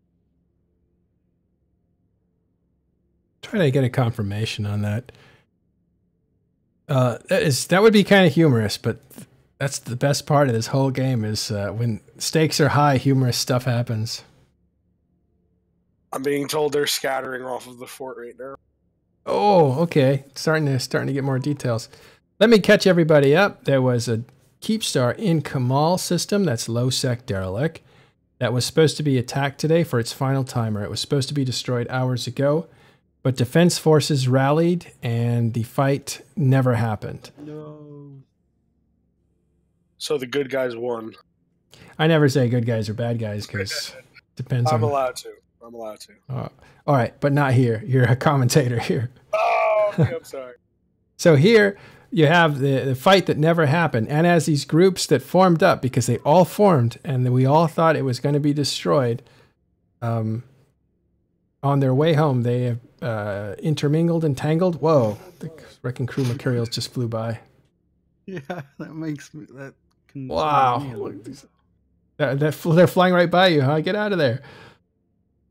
Try to get a confirmation on that. That would be kind of humorous, but that's the best part of this whole game is when stakes are high, humorous stuff happens. I'm being told they're scattering off of the fort right now. Oh, okay. Starting to get more details. Let me catch everybody up. There was a Keepstar in Camal system, that's low-sec derelict, that was supposed to be attacked today for its final timer. It was supposed to be destroyed hours ago, but defense forces rallied and the fight never happened. No. So the good guys won. I never say good guys or bad guys because depends on. I'm allowed to. All right, but not here. You're a commentator here. Oh, okay, I'm sorry. So here you have the fight that never happened, and as these groups that formed up because they all formed and we all thought it was going to be destroyed, on their way home they have intermingled and tangled. Whoa, the wrecking crew materials just flew by. Yeah, that makes me. That can. Wow, they're flying right by you, huh? Get out of there.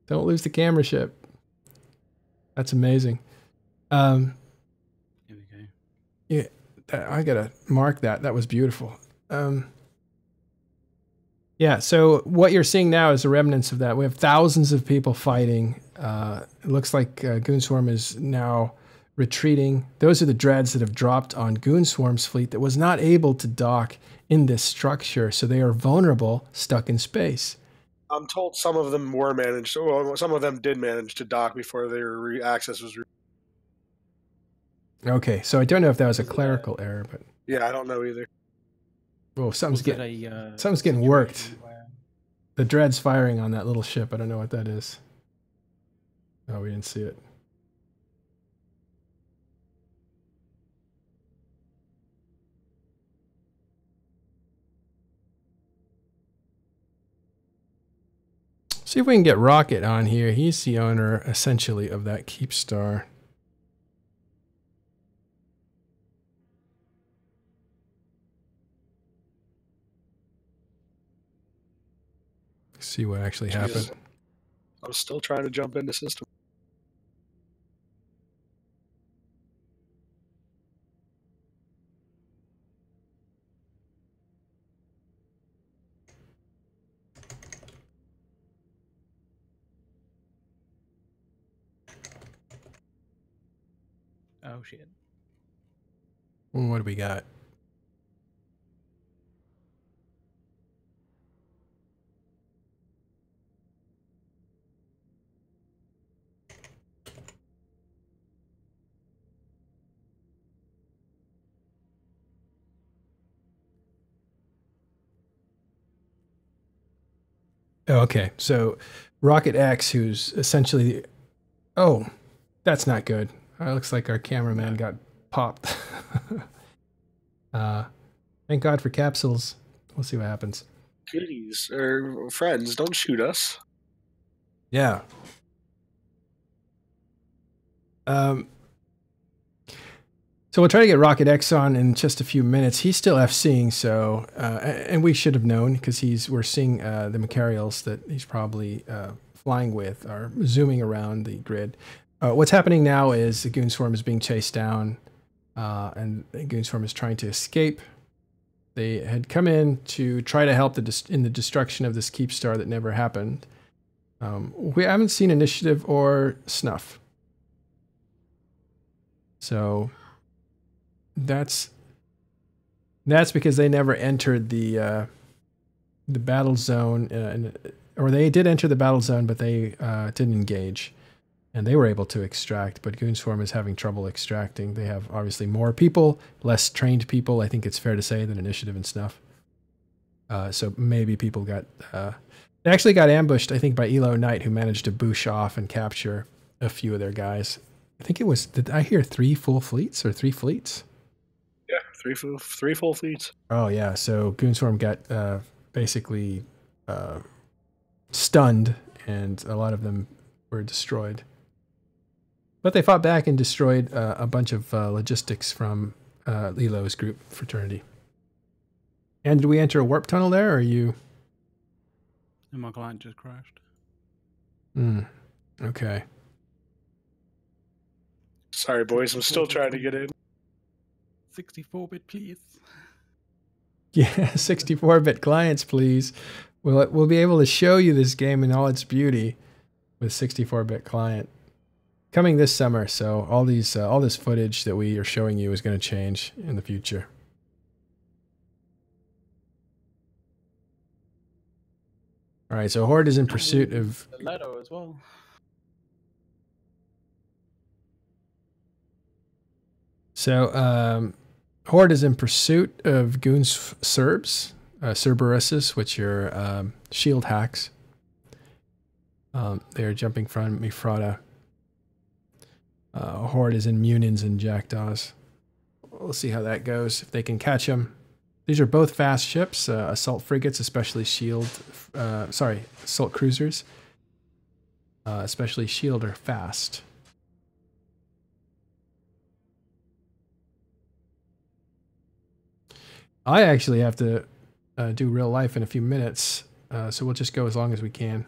Don't lose the camera ship. That's amazing. I gotta mark that. That was beautiful. Yeah, so what you're seeing now is the remnants of that. We have thousands of people fighting. It looks like Goonswarm is now retreating. Those are the dreads that have dropped on Goonswarm's fleet that was not able to dock in this structure, so they are vulnerable, stuck in space. I'm told some of them were managed. Well, some of them did manage to dock before their access was. Okay, so I don't know if that was a clerical error, but Yeah, I don't know either. oh, something's Was it getting worked. situation where- The dread's firing on that little ship. I don't know what that is. Oh, we didn't see it. See if we can get Rocket on here. He's the owner, essentially, of that Keepstar. See what actually happened. I'm still trying to jump into system. Oh shit. What do we got? Oh, okay, so Rocket X, who's essentially... Oh, that's not good. It looks like our cameraman got popped. Thank God for capsules. We'll see what happens. Goodies, or friends, don't shoot us. Yeah. So we'll try to get Rocket X on in just a few minutes. He's still FCing, so and we should have known because we're seeing the Macarials that he's probably flying with are zooming around the grid. What's happening now is the Goonswarm is being chased down, and the Goonswarm is trying to escape. They had come in to try to help in the destruction of this Keepstar that never happened. We haven't seen initiative or snuff. So that's because they never entered the battle zone, or they did enter the battle zone, but they didn't engage, and they were able to extract. But Goonswarm is having trouble extracting. They have obviously more people, less trained people. I think it's fair to say than initiative and snuff. So maybe people got they actually got ambushed, I think, by Elo Knight, who managed to boosh off and capture a few of their guys. I think it was, did I hear 3 full fleets or 3 fleets? Yeah, three full fleets. Oh, yeah. So Goonswarm got basically stunned, and a lot of them were destroyed. But they fought back and destroyed a bunch of logistics from Elo's group, Fraternity. And did we enter a warp tunnel there, or are you... And my client just crashed. Okay. Sorry, boys. I'm still trying to get in. 64-bit, please. Yeah, 64-bit clients, please. We'll be able to show you this game in all its beauty with 64-bit client coming this summer. So all this footage that we are showing you is going to change in the future. All right, so Horde is in pursuit of... Leto as well. So Horde is in pursuit of Goons Serbs, Cerberuses, which are shield hacks. They are jumping from Misrata. Horde is in Munins and Jackdaws. We'll see how that goes, if they can catch them. These are both fast ships, assault frigates, especially assault cruisers. Especially shield are fast. I actually have to do real life in a few minutes, so we'll just go as long as we can.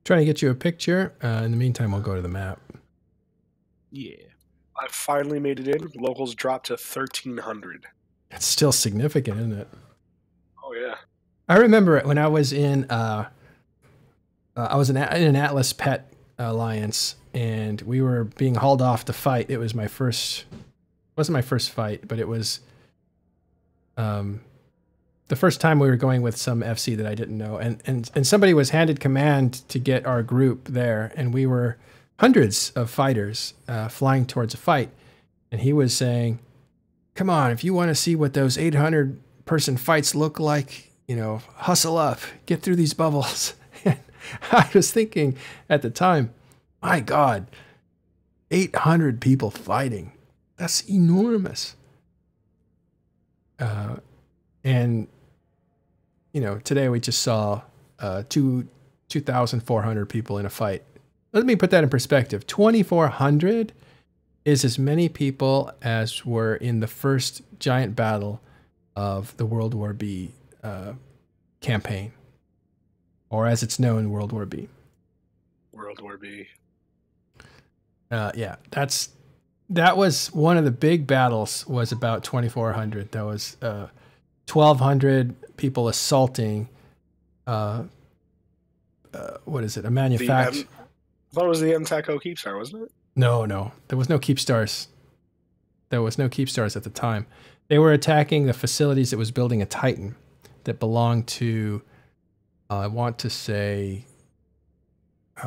Trying to get you a picture. In the meantime, we'll go to the map. Yeah. I finally made it in. Locals dropped to 1,300. It's still significant, isn't it? Oh yeah. I remember it when I was in in an Atlas Pet Alliance, and we were being hauled off to fight. It was my first, wasn't my first fight, but it was the first time we were going with some FC that I didn't know, and somebody was handed command to get our group there, and we were hundreds of fighters flying towards a fight, and he was saying, "Come on, if you want to see what those 800-person fights look like, you know, hustle up, get through these bubbles." I was thinking at the time, my God, 800 people fighting. That's enormous. And, you know, today we just saw 2,400 people in a fight. Let me put that in perspective. 2,400 is as many people as were in the first giant battle of the World War B campaign. Or as it's known, World War B. World War B. Yeah, that was one of the big battles. Was about 2,400. That was 1,200 people assaulting. What is it? A manufacturer. I thought it was the MTACO Keepstar, wasn't it? No, there was no Keepstars. There was no Keepstars at the time. They were attacking the facilities that was building a Titan that belonged to. I want to say it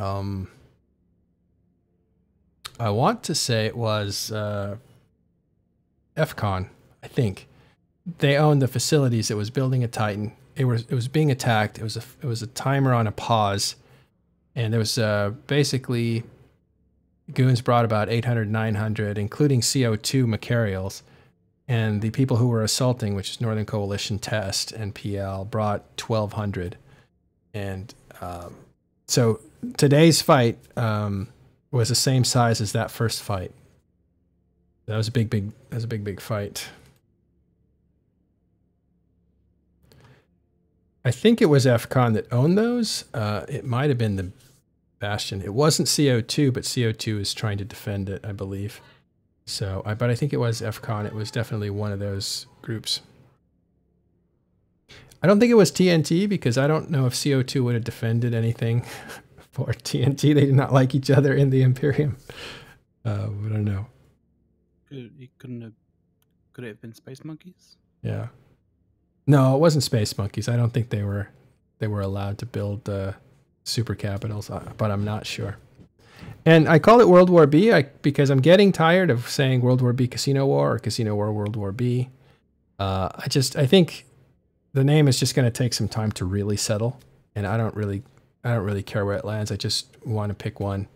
was FCON, I think. They owned the facilities that was building a Titan. It was being attacked. It was a timer on a pause, and there was basically goons brought about 800, 900, including CO2 Macarials, and the people who were assaulting, which is Northern Coalition Test and PL, brought 1,200. And so today's fight was the same size as that first fight. That was a big fight. I think it was FCON that owned those. It might have been the Bastion. It wasn't CO2, but CO2 is trying to defend it, I believe. So, but I think it was FCON. It was definitely one of those groups. I don't think it was TNT because I don't know if CO2 would have defended anything for TNT. They did not like each other in the Imperium. I don't know. Could it have been Space Monkeys? Yeah. No, it wasn't Space Monkeys. I don't think they were allowed to build super capitals, but I'm not sure. And I call it World War B because I'm getting tired of saying World War B Casino War or Casino War World War B. I think the name is just going to take some time to really settle, and I don't really care where it lands. I just want to pick one.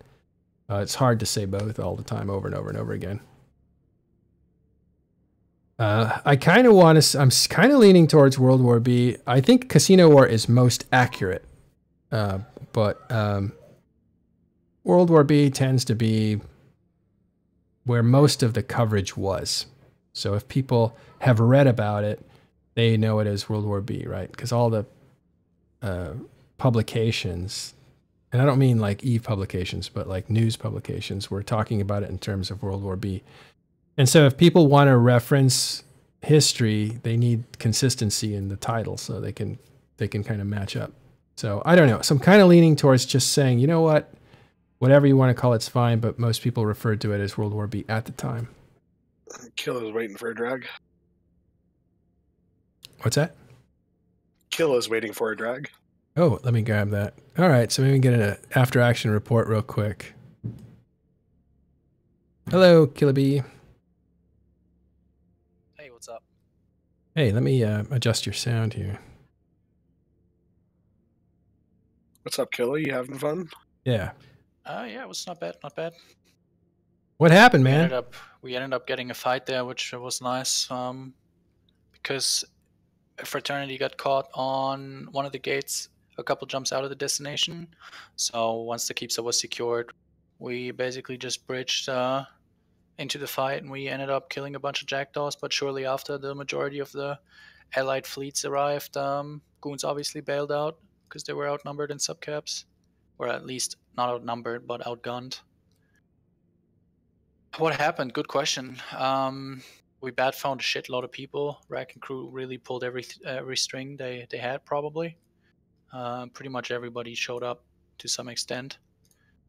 It's hard to say both all the time, over and over and over again. I'm kind of leaning towards World War B. I think Casino War is most accurate, but World War B tends to be where most of the coverage was. So if people have read about it, they know it as World War B, right? Because all the publications, and I don't mean like Eve publications, but like news publications, were talking about it in terms of World War B. And so if people want to reference history, they need consistency in the title so they can kind of match up. So I don't know. So I'm kind of leaning towards just saying, you know what? Whatever you want to call it's fine, but most people referred to it as World War B at the time. Killa's waiting for a drag. What's that? Killa's waiting for a drag. Oh, let me grab that. All right, so maybe get an after-action report real quick. Hello, Killaby. Hey, what's up? Hey, let me adjust your sound here. What's up, Killa? You having fun? Yeah. Yeah, it was not bad, not bad. What happened, man? We ended up getting a fight there, which was nice. Because Fraternity got caught on one of the gates a couple jumps out of the destination. So once the Keepstar was secured, we basically just bridged into the fight, and we ended up killing a bunch of jackdaws. But shortly after the majority of the allied fleets arrived, goons obviously bailed out because they were outnumbered in subcaps. or at least not outnumbered, but outgunned. What happened? Good question. We bad found a shitload of people. Rack and crew really pulled every string they had, probably. Pretty much everybody showed up to some extent.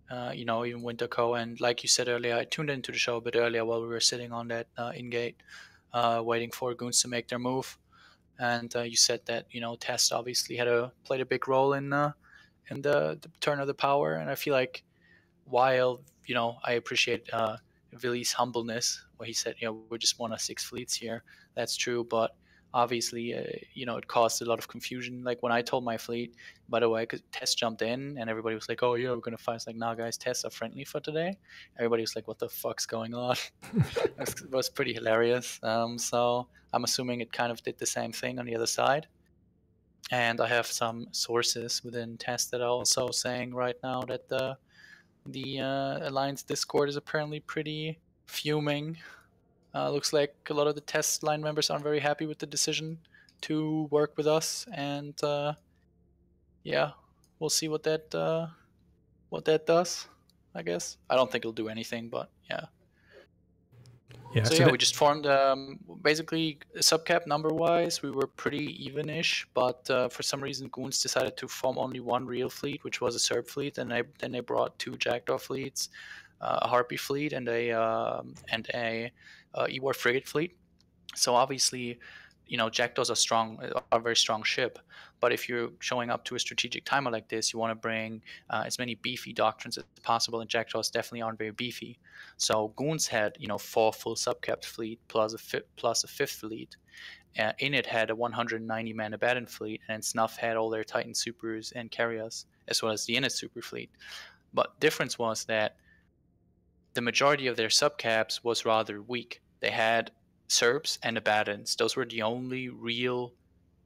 Even Winterco. And like you said earlier, I tuned into the show a bit earlier while we were sitting on that in-gate, waiting for goons to make their move. And you said that, Test obviously played a big role in the turn of the power. And I feel like while, I appreciate Vili's humbleness, where he said, we're just one of 6 fleets here. That's true, but obviously, it caused a lot of confusion. Like when I told my fleet, by the way, because Test jumped in and everybody was like, oh yeah, we're gonna fight. It's like, nah, guys, Tests are friendly for today. Everybody was like, what the fuck's going on? It was pretty hilarious. So I'm assuming it kind of did the same thing on the other side. And I have some sources within Test that are also saying right now that the Alliance Discord is apparently pretty fuming. Looks like a lot of the Test line members aren't very happy with the decision to work with us, and yeah, we'll see what that does. I guess I don't think it'll do anything, but yeah. Yeah. So yeah, we just formed basically subcap number wise. We were pretty even-ish, but for some reason Goons decided to form only one real fleet, which was a Serb fleet, and then they brought 2 Jackdaw fleets, a Harpy fleet, and a Ewar frigate fleet. So obviously, Jackdaws are a very strong ship. But if you're showing up to a strategic timer like this, you want to bring as many beefy doctrines as possible, and Jackdaws definitely aren't very beefy. So Goons had 4 full subcapped fleet plus a 5th fleet. In it had a 190 man Abaddon fleet, and Snuff had all their Titan supers and carriers, as well as the Init super fleet. But difference was that the majority of their subcaps was rather weak. They had Serbs and Abaddons. Those were the only real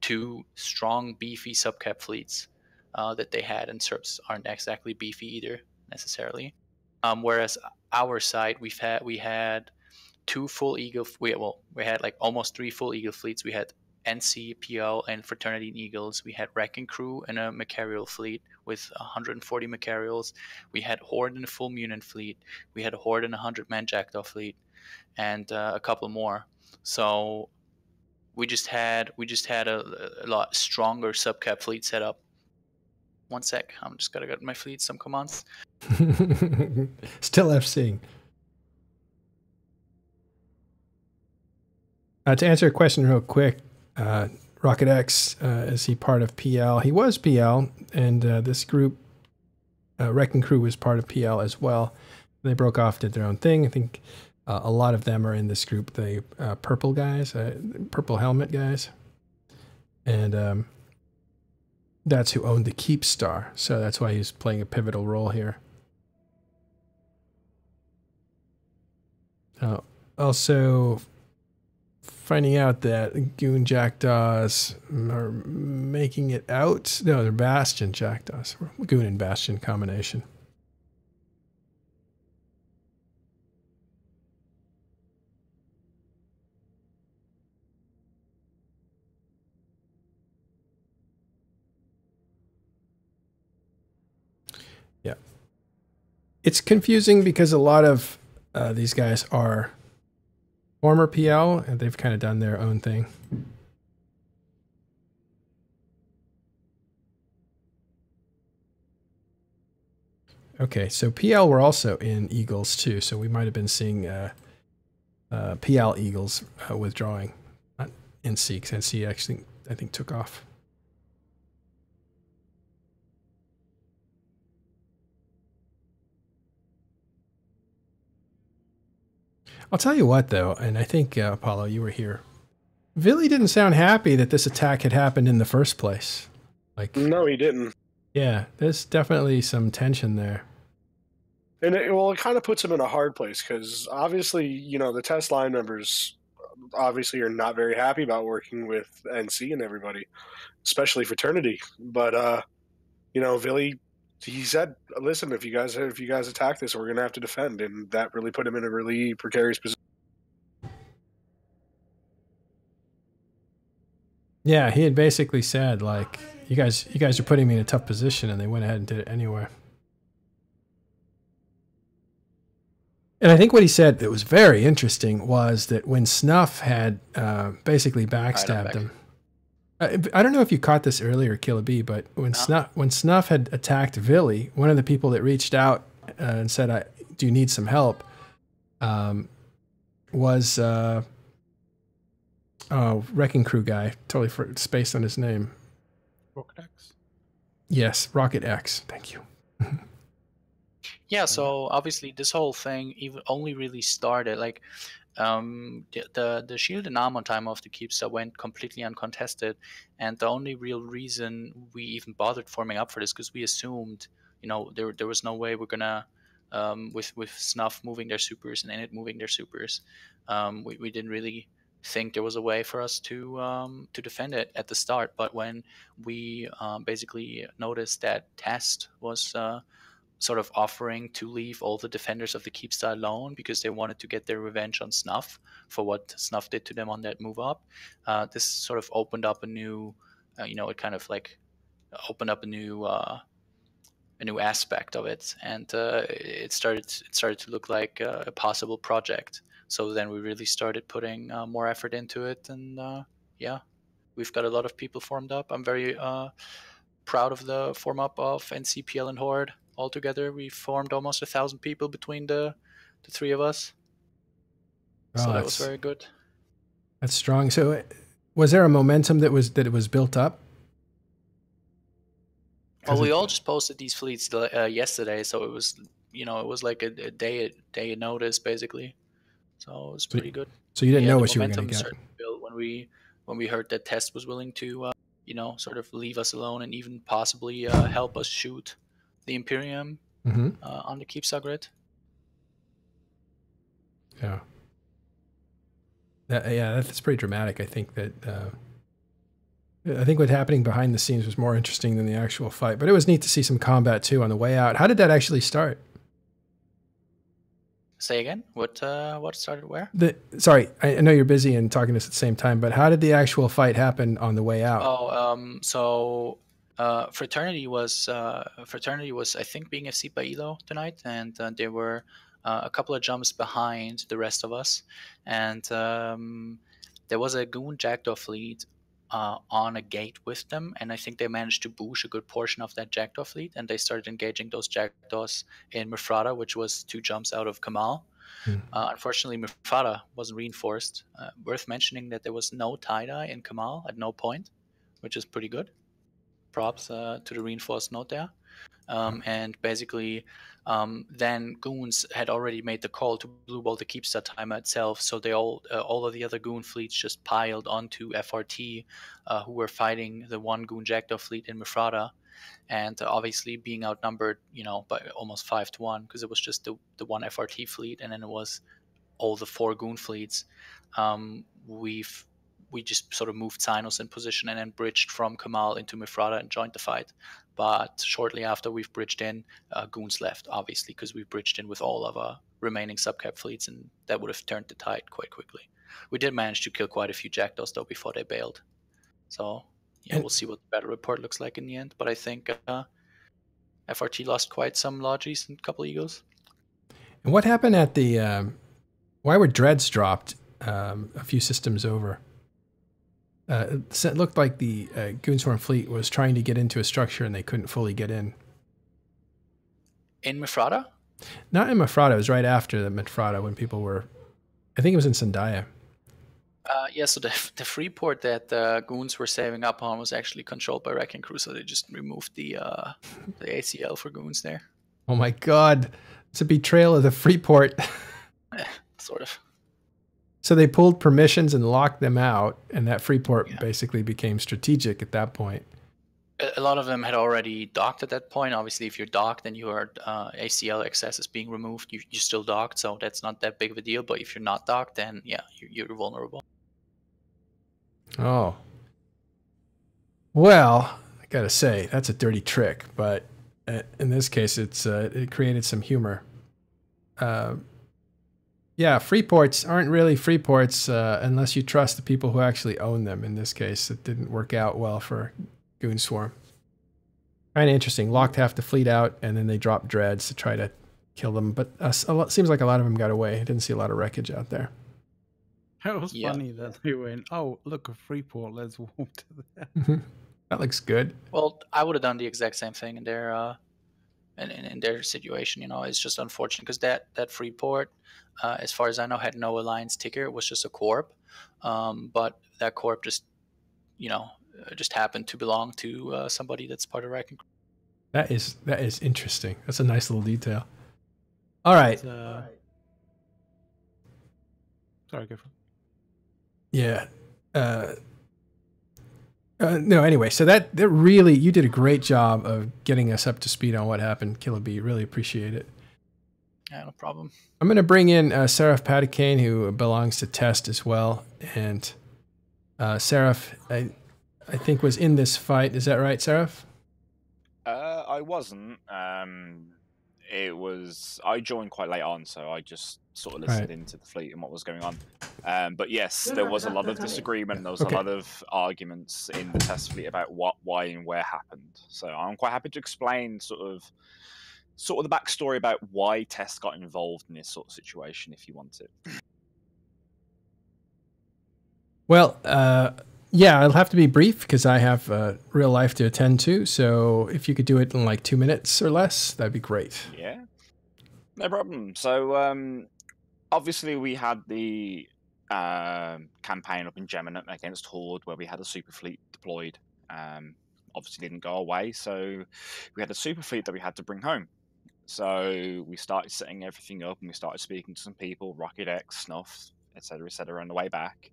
2 strong, beefy subcap fleets that they had, and Serbs aren't exactly beefy either necessarily. Whereas our side, we had 2 full Eagle. We had like almost 3 full Eagle fleets. We had NC, PL, and Fraternity and Eagles. We had Wreck and Crew and a Macarial fleet with 140 Macarials. We had Horde and a full Munin fleet. We had a Horde and 100-man Jackdaw fleet, and a couple more. So we just had a lot stronger subcap fleet setup. One sec, I'm just gotta get my fleet some commands. Still FCing. To answer a question real quick, Rocket X, is he part of PL? He was PL, and this group, Wrecking Crew, was part of PL as well. They broke off, did their own thing. I think a lot of them are in this group, the purple guys, purple helmet guys. And that's who owned the Keepstar, so that's why he's playing a pivotal role here. Also, finding out that Goon Jackdaws are making it out. No, they're Bastion Jackdaws. Goon and Bastion combination. Yeah. It's confusing because a lot of these guys are former PL, and they've kind of done their own thing. Okay, so PL were also in Eagles too, so we might have been seeing PL Eagles withdrawing, not NC, because NC actually, I think, took off. I'll tell you what, though, and I think, Apollo, you were here. Vili didn't sound happy that this attack had happened in the first place. Like, No, he didn't. Yeah, there's definitely some tension there. And it kind of puts him in a hard place because obviously, the test line members obviously are not very happy about working with NC and everybody, especially Fraternity. But, Vili, he said, listen, if you guys attack this, we're going to have to defend. And that really put him in a really precarious position. Yeah, he had basically said, like, you guys are putting me in a tough position, and they went ahead and did it anyway. And I think what he said that was very interesting was that when Snuff had basically backstabbed him. I don't know if you caught this earlier, Killaby, but when Snuff had attacked Vili, one of the people that reached out and said, "Do you need some help?" Was Wrecking Crew guy. Totally spaced on his name. Rocket X. Yes, Rocket X. Thank you. Yeah, so obviously this whole thing even only really started like the shield and armor time of the Keepstar went completely uncontested, and the only real reason we even bothered forming up for this because we assumed, you know, there was no way we're gonna with Snuff moving their supers and Init moving their supers, we didn't really think there was a way for us to defend it at the start. But when we basically noticed that Test was sort of offering to leave all the defenders of the Keepstar alone because they wanted to get their revenge on Snuff for what Snuff did to them on that move up. This sort of opened up a new, it kind of like opened up a new aspect of it, and it started to look like a possible project. So then we really started putting more effort into it, and yeah, we've got a lot of people formed up. I'm very proud of the form up of NCPL and Horde. Altogether, we formed almost 1,000 people between the three of us. So that was very good. That's strong. So, was there a momentum that it was built up? Well, we all just posted these fleets yesterday, so it was like a day notice basically. So it was pretty good. So you didn't know what you were going to get. Built when we heard that Test was willing to sort of leave us alone and even possibly help us shoot the Imperium on the Keepstar grid. Yeah. That's pretty dramatic. I think what's happening behind the scenes was more interesting than the actual fight. But it was neat to see some combat too on the way out. How did that actually start? Say again? What started where? Sorry, I know you're busy and talking to us at the same time, but how did the actual fight happen on the way out? So Fraternity was I think being FC'd by Elo tonight, and they were a couple of jumps behind the rest of us, and there was a Goon Jackdaw fleet on a gate with them, and I think they managed to boosh a good portion of that Jackdaw fleet, and they started engaging those Jackdaws in Misrata, which was 2 jumps out of Camal. Unfortunately, Misrata wasn't reinforced. Worth mentioning that there was no tie-dye in Camal at no point, which is pretty good. Props to the reinforced node there. And basically, then Goons had already made the call to blue ball the Keepstar timer itself, so they all of the other Goon fleets just piled onto FRT, who were fighting the one Goon Jackdaw fleet in Misrata, and obviously being outnumbered, by almost 5-1, because it was just the one FRT fleet, and then it was all the 4 Goon fleets. We just sort of moved Cynos in position and then bridged from Camal into Misrata and joined the fight. But shortly after we've bridged in, Goons left, obviously, because we bridged in with all of our remaining subcap fleets, and that would have turned the tide quite quickly. We did manage to kill quite a few Jackdaws, though, before they bailed. So, we'll see what the battle report looks like in the end. But I think FRT lost quite some Lodgies and a couple Eagles. And what happened at the... why were Dreads dropped a few systems over? It looked like the Goonswarm fleet was trying to get into a structure and they couldn't fully get in. In Misrata? Not in Misrata. It was right after the Misrata when people were... I think it was in Sandaya. So the free port that the Goons were saving up on was actually controlled by Wrecking Crew, so they just removed the ACL for Goons there. Oh my god. It's a betrayal of the free port. Sort of. So they pulled permissions and locked them out, and that free port basically became strategic at that point. A lot of them had already docked at that point. Obviously, if you're docked and your ACL access is being removed, you're still docked, so that's not that big of a deal. But if you're not docked, then you're vulnerable. Oh. Well, I gotta say, that's a dirty trick, but in this case, it created some humor. Yeah, free ports aren't really free ports unless you trust the people who actually own them. In this case, it didn't work out well for Goonswarm. Kind of interesting. Locked half the fleet out, and then they dropped Dreads to try to kill them. But seems like a lot of them got away. I didn't see a lot of wreckage out there. It was Yeah. funny that they went, "Oh, look, a free port. Let's walk to there." That looks good. Well, I would have done the exact same thing in their in their situation. You know, it's just unfortunate because that free port, as far as I know, had no alliance ticker. It was just a corp, but that corp just just happened to belong to somebody that's part of Wrecking. That is interesting. That's a nice little detail. All right. Sorry, go for it. Yeah. No, anyway, so that really, you did a great job of getting us up to speed on what happened, Killaby. Really appreciate it. Yeah, no problem. I'm going to bring in Seraph Patakane, who belongs to Test as well. And Seraph, I think, was in this fight. Is that right, Seraph? I wasn't. I joined quite late on, so I just sort of listened into the fleet and what was going on. But yes, there was a lot of disagreement. There was a lot of arguments in the Test fleet about what, why, and where happened. So I'm quite happy to explain sort of the backstory about why Test got involved in this sort of situation, if you want it. Well, yeah, I'll have to be brief because I have real life to attend to. So if you could do it in like 2 minutes or less, that'd be great. Yeah, no problem. So obviously we had the campaign up in Gemini against Horde where we had a super fleet deployed. Obviously didn't go away, so we had a super fleet that we had to bring home. So we started setting everything up and we started speaking to some people, Rocket X, Snuff, etc., on the way back.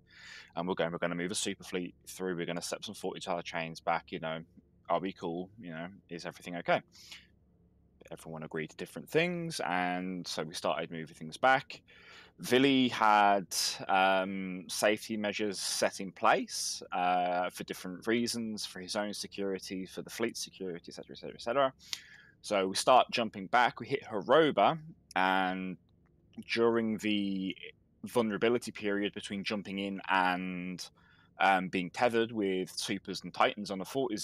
And we're going to move a super fleet through. We're going to set some 40-tile chains back. Are we cool? Is everything okay? Everyone agreed to different things, and so we started moving things back. Vili had safety measures set in place for different reasons, for his own security, for the fleet security, etc., etc., etc. So we start jumping back. We hit Heroba, and during the vulnerability period between jumping in and being tethered with supers and titans on a 40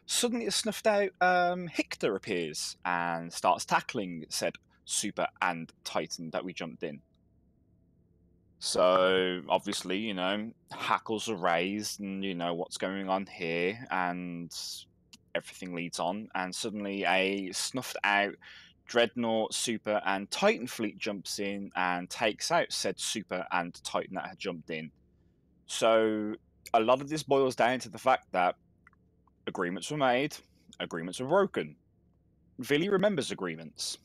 suddenly a snuffed out Hictor appears and starts tackling said super and titan that we jumped in. So obviously, hackles are raised and what's going on here, and everything leads on, and suddenly a snuffed out Dreadnought, Super, and Titan fleet jumps in and takes out said Super and Titan that had jumped in. So a lot of this boils down to the fact that agreements were made, agreements were broken. Vili remembers agreements.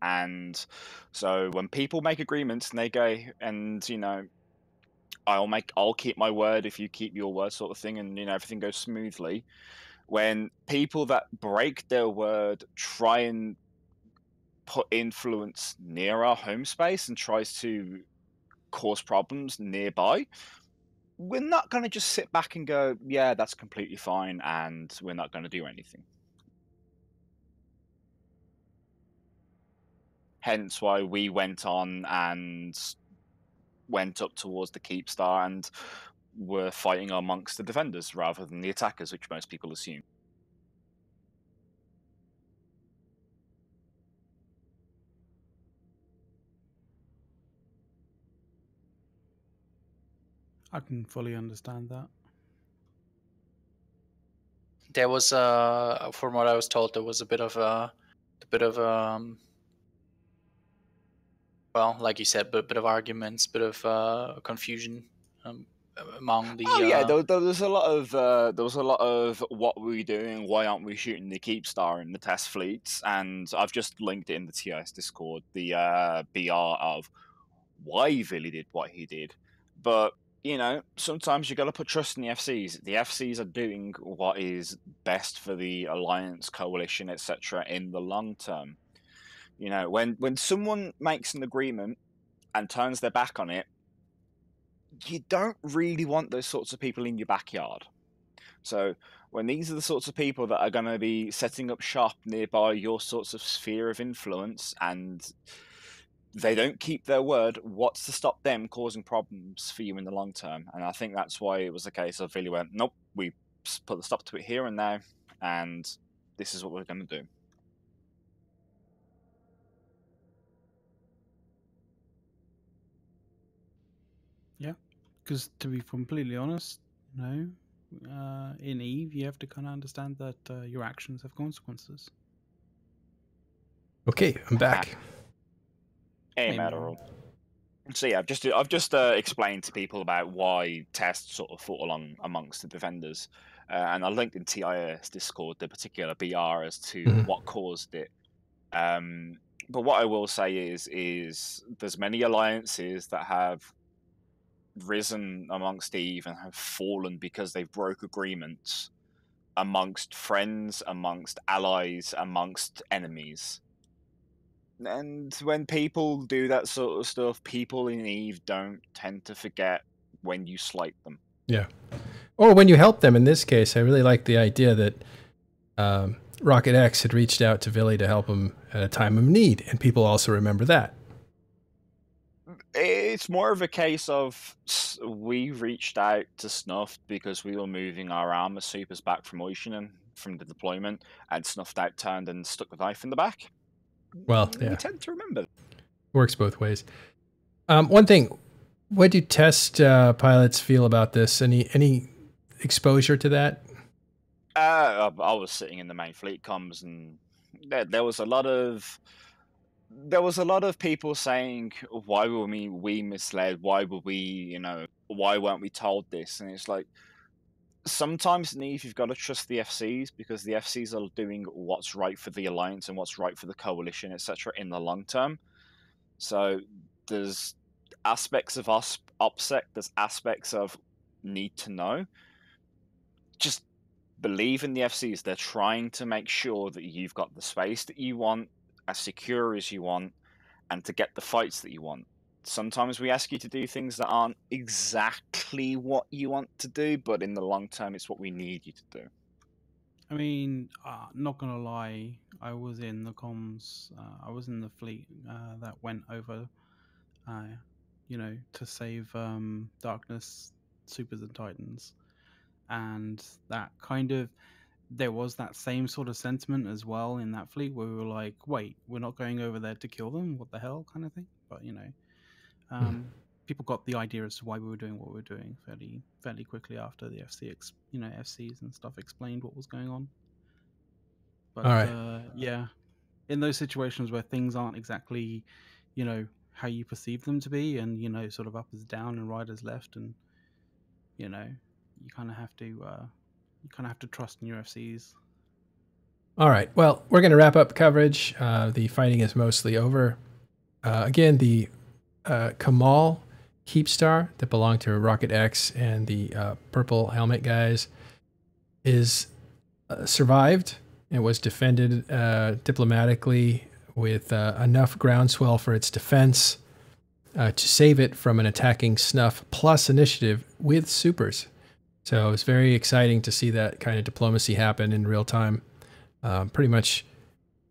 And so when people make agreements and they go, and I'll keep my word if you keep your word, sort of thing, and everything goes smoothly. When people that break their word try and put influence near our home space and tries to cause problems nearby, we're not going to just sit back and go, yeah, that's completely fine, and we're not going to do anything. Hence why we went on and went up towards the Keepstar and were fighting amongst the defenders rather than the attackers, which most people assume. I can fully understand that. There was, from what I was told, there was a bit of well, like you said, a bit of arguments, bit of confusion among the. Oh yeah, there was a lot of what were we doing? Why aren't we shooting the Keepstar in the test fleets? And I've just linked it in the TIS Discord the BR of why Vili did what he did. But sometimes you got to put trust in the FCs. The FCs are doing what is best for the alliance, coalition, etc. in the long term. When someone makes an agreement and turns their back on it, you don't really want those sorts of people in your backyard. So when these are the sorts of people that are going to be setting up shop nearby your sorts of sphere of influence and they don't keep their word, what's to stop them causing problems for you in the long term? And I think that's why it was a case of really went, nope, we put the stop to it here and now, and this is what we're going to do. Because to be completely honest, no. In Eve, you have to kind of understand that your actions have consequences. Okay, I'm back. Hey, Hey, Matterall. So yeah, I've just explained to people about why Test sort of fought along amongst the defenders, and I linked in TIS Discord the particular BR as to what caused it. But what I will say is there's many alliances that have risen amongst Eve and have fallen because they broke agreements amongst friends, amongst allies, amongst enemies. And when people do that sort of stuff, people in Eve don't tend to forget when you slight them. Yeah. Or when you help them. In this case, I really like the idea that Rocket X had reached out to Vili to help him at a time of need, and people also remember that. It's more of a case of we reached out to Snuff because we were moving our armor supers back from Ocean from the deployment, and Snuffed out turned and stuck the knife in the back. Well, yeah. We tend to remember. Works both ways. One thing, what do test pilots feel about this? Any exposure to that? I was sitting in the main fleet comms, and there was a lot of people saying, "Why were we misled? Why were we, why weren't we told this?" And it's like, sometimes in Eve, you've got to trust the FCs because the FCs are doing what's right for the Alliance and what's right for the Coalition, etc. in the long term. So there's aspects of OPSEC, there's aspects of need to know. Just believe in the FCs. They're trying to make sure that you've got the space that you want, as secure as you want, and to get the fights that you want. Sometimes we ask you to do things that aren't exactly what you want to do, but in the long term, it's what we need you to do. I mean, not gonna lie, I was in the comms. I was in the fleet that went over, to save Darkness, Supers, and Titans, and that kind of there was that same sort of sentiment as well in that fleet where we were like, wait, we're not going over there to kill them, what the hell, kind of thing. But people got the idea as to why we were doing what we were doing fairly quickly after the FCs and stuff explained what was going on. But All right. yeah, in those situations where things aren't exactly, how you perceive them to be, and sort of up is down and right is left, and you kind of have to trust in your FCs. All right. Well, we're going to wrap up coverage. The fighting is mostly over. Again, the Camal Keepstar that belonged to Rocket X and the purple helmet guys is survived. It was defended diplomatically with enough groundswell for its defense to save it from an attacking Snuff plus initiative with supers. So it was very exciting to see that kind of diplomacy happen in real time. Pretty much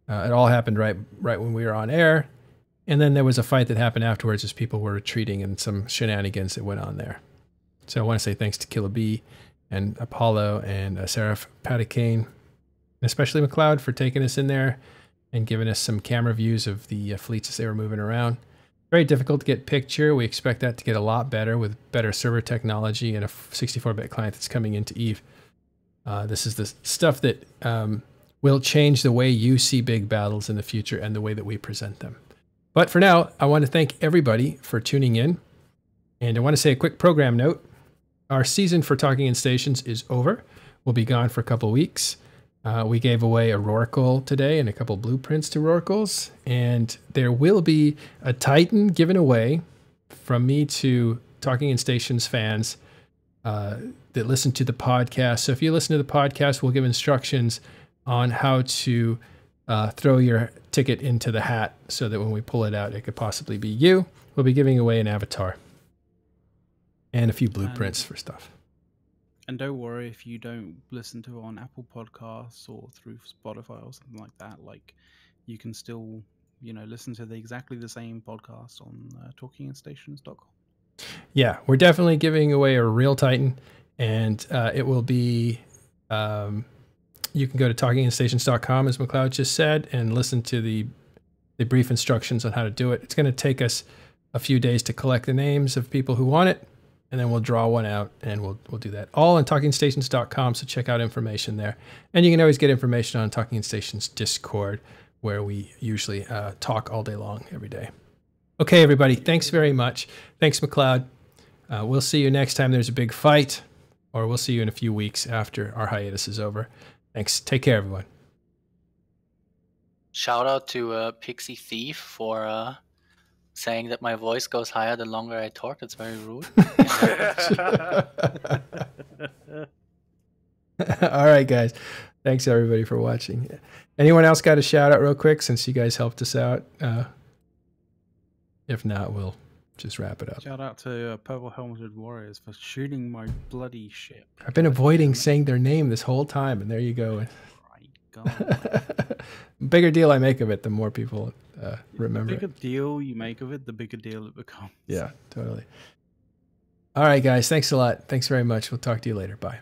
it all happened right when we were on air. And then there was a fight that happened afterwards as people were retreating and some shenanigans that went on there. So I want to say thanks to Killaby and Apollo and Seraph Paticane, and especially McLeod for taking us in there and giving us some camera views of the fleets as they were moving around. Very difficult to get picture. We expect that to get a lot better with better server technology and a 64-bit client that's coming into Eve. This is the stuff that will change the way you see big battles in the future and the way that we present them. But for now, I want to thank everybody for tuning in. And I want to say a quick program note. Our season for Talking in Stations is over. We'll be gone for a couple weeks. We gave away a Rorqual today and a couple blueprints to Rorquals. And there will be a Titan given away from me to Talking in Stations fans that listen to the podcast. So if you listen to the podcast, we'll give instructions on how to throw your ticket into the hat so that when we pull it out, it could possibly be you. We'll be giving away an avatar and a few blueprints for stuff. And don't worry if you don't listen to it on Apple Podcasts or through Spotify or something like that. Like, you can still, listen to exactly the same podcast on talkinginstations.com. Yeah, we're definitely giving away a real Titan, and it will be... you can go to talkinginstations.com, as McLeod just said, and listen to the brief instructions on how to do it. It's going to take us a few days to collect the names of people who want it, and then we'll draw one out, and we'll do that. All on talkingstations.com, so check out information there. And you can always get information on Talking Stations Discord, where we usually talk all day long every day. Okay, everybody, thanks very much. Thanks, McLeod. We'll see you next time there's a big fight, or we'll see you in a few weeks after our hiatus is over. Thanks. Take care, everyone. Shout out to Pixie Thief for saying that my voice goes higher the longer I talk. That's very rude. All right, guys. Thanks, everybody, for watching. Anyone else got a shout out real quick since you guys helped us out? If not, we'll just wrap it up. Shout out to Purple Helmeted Warriors for shooting my bloody ship. I've been avoiding saying their name this whole time, and there you go. Bigger deal I make of it, the more people remember. The bigger deal you make of it, the bigger deal it becomes. Yeah, totally. All right, guys. Thanks a lot. Thanks very much. We'll talk to you later. Bye.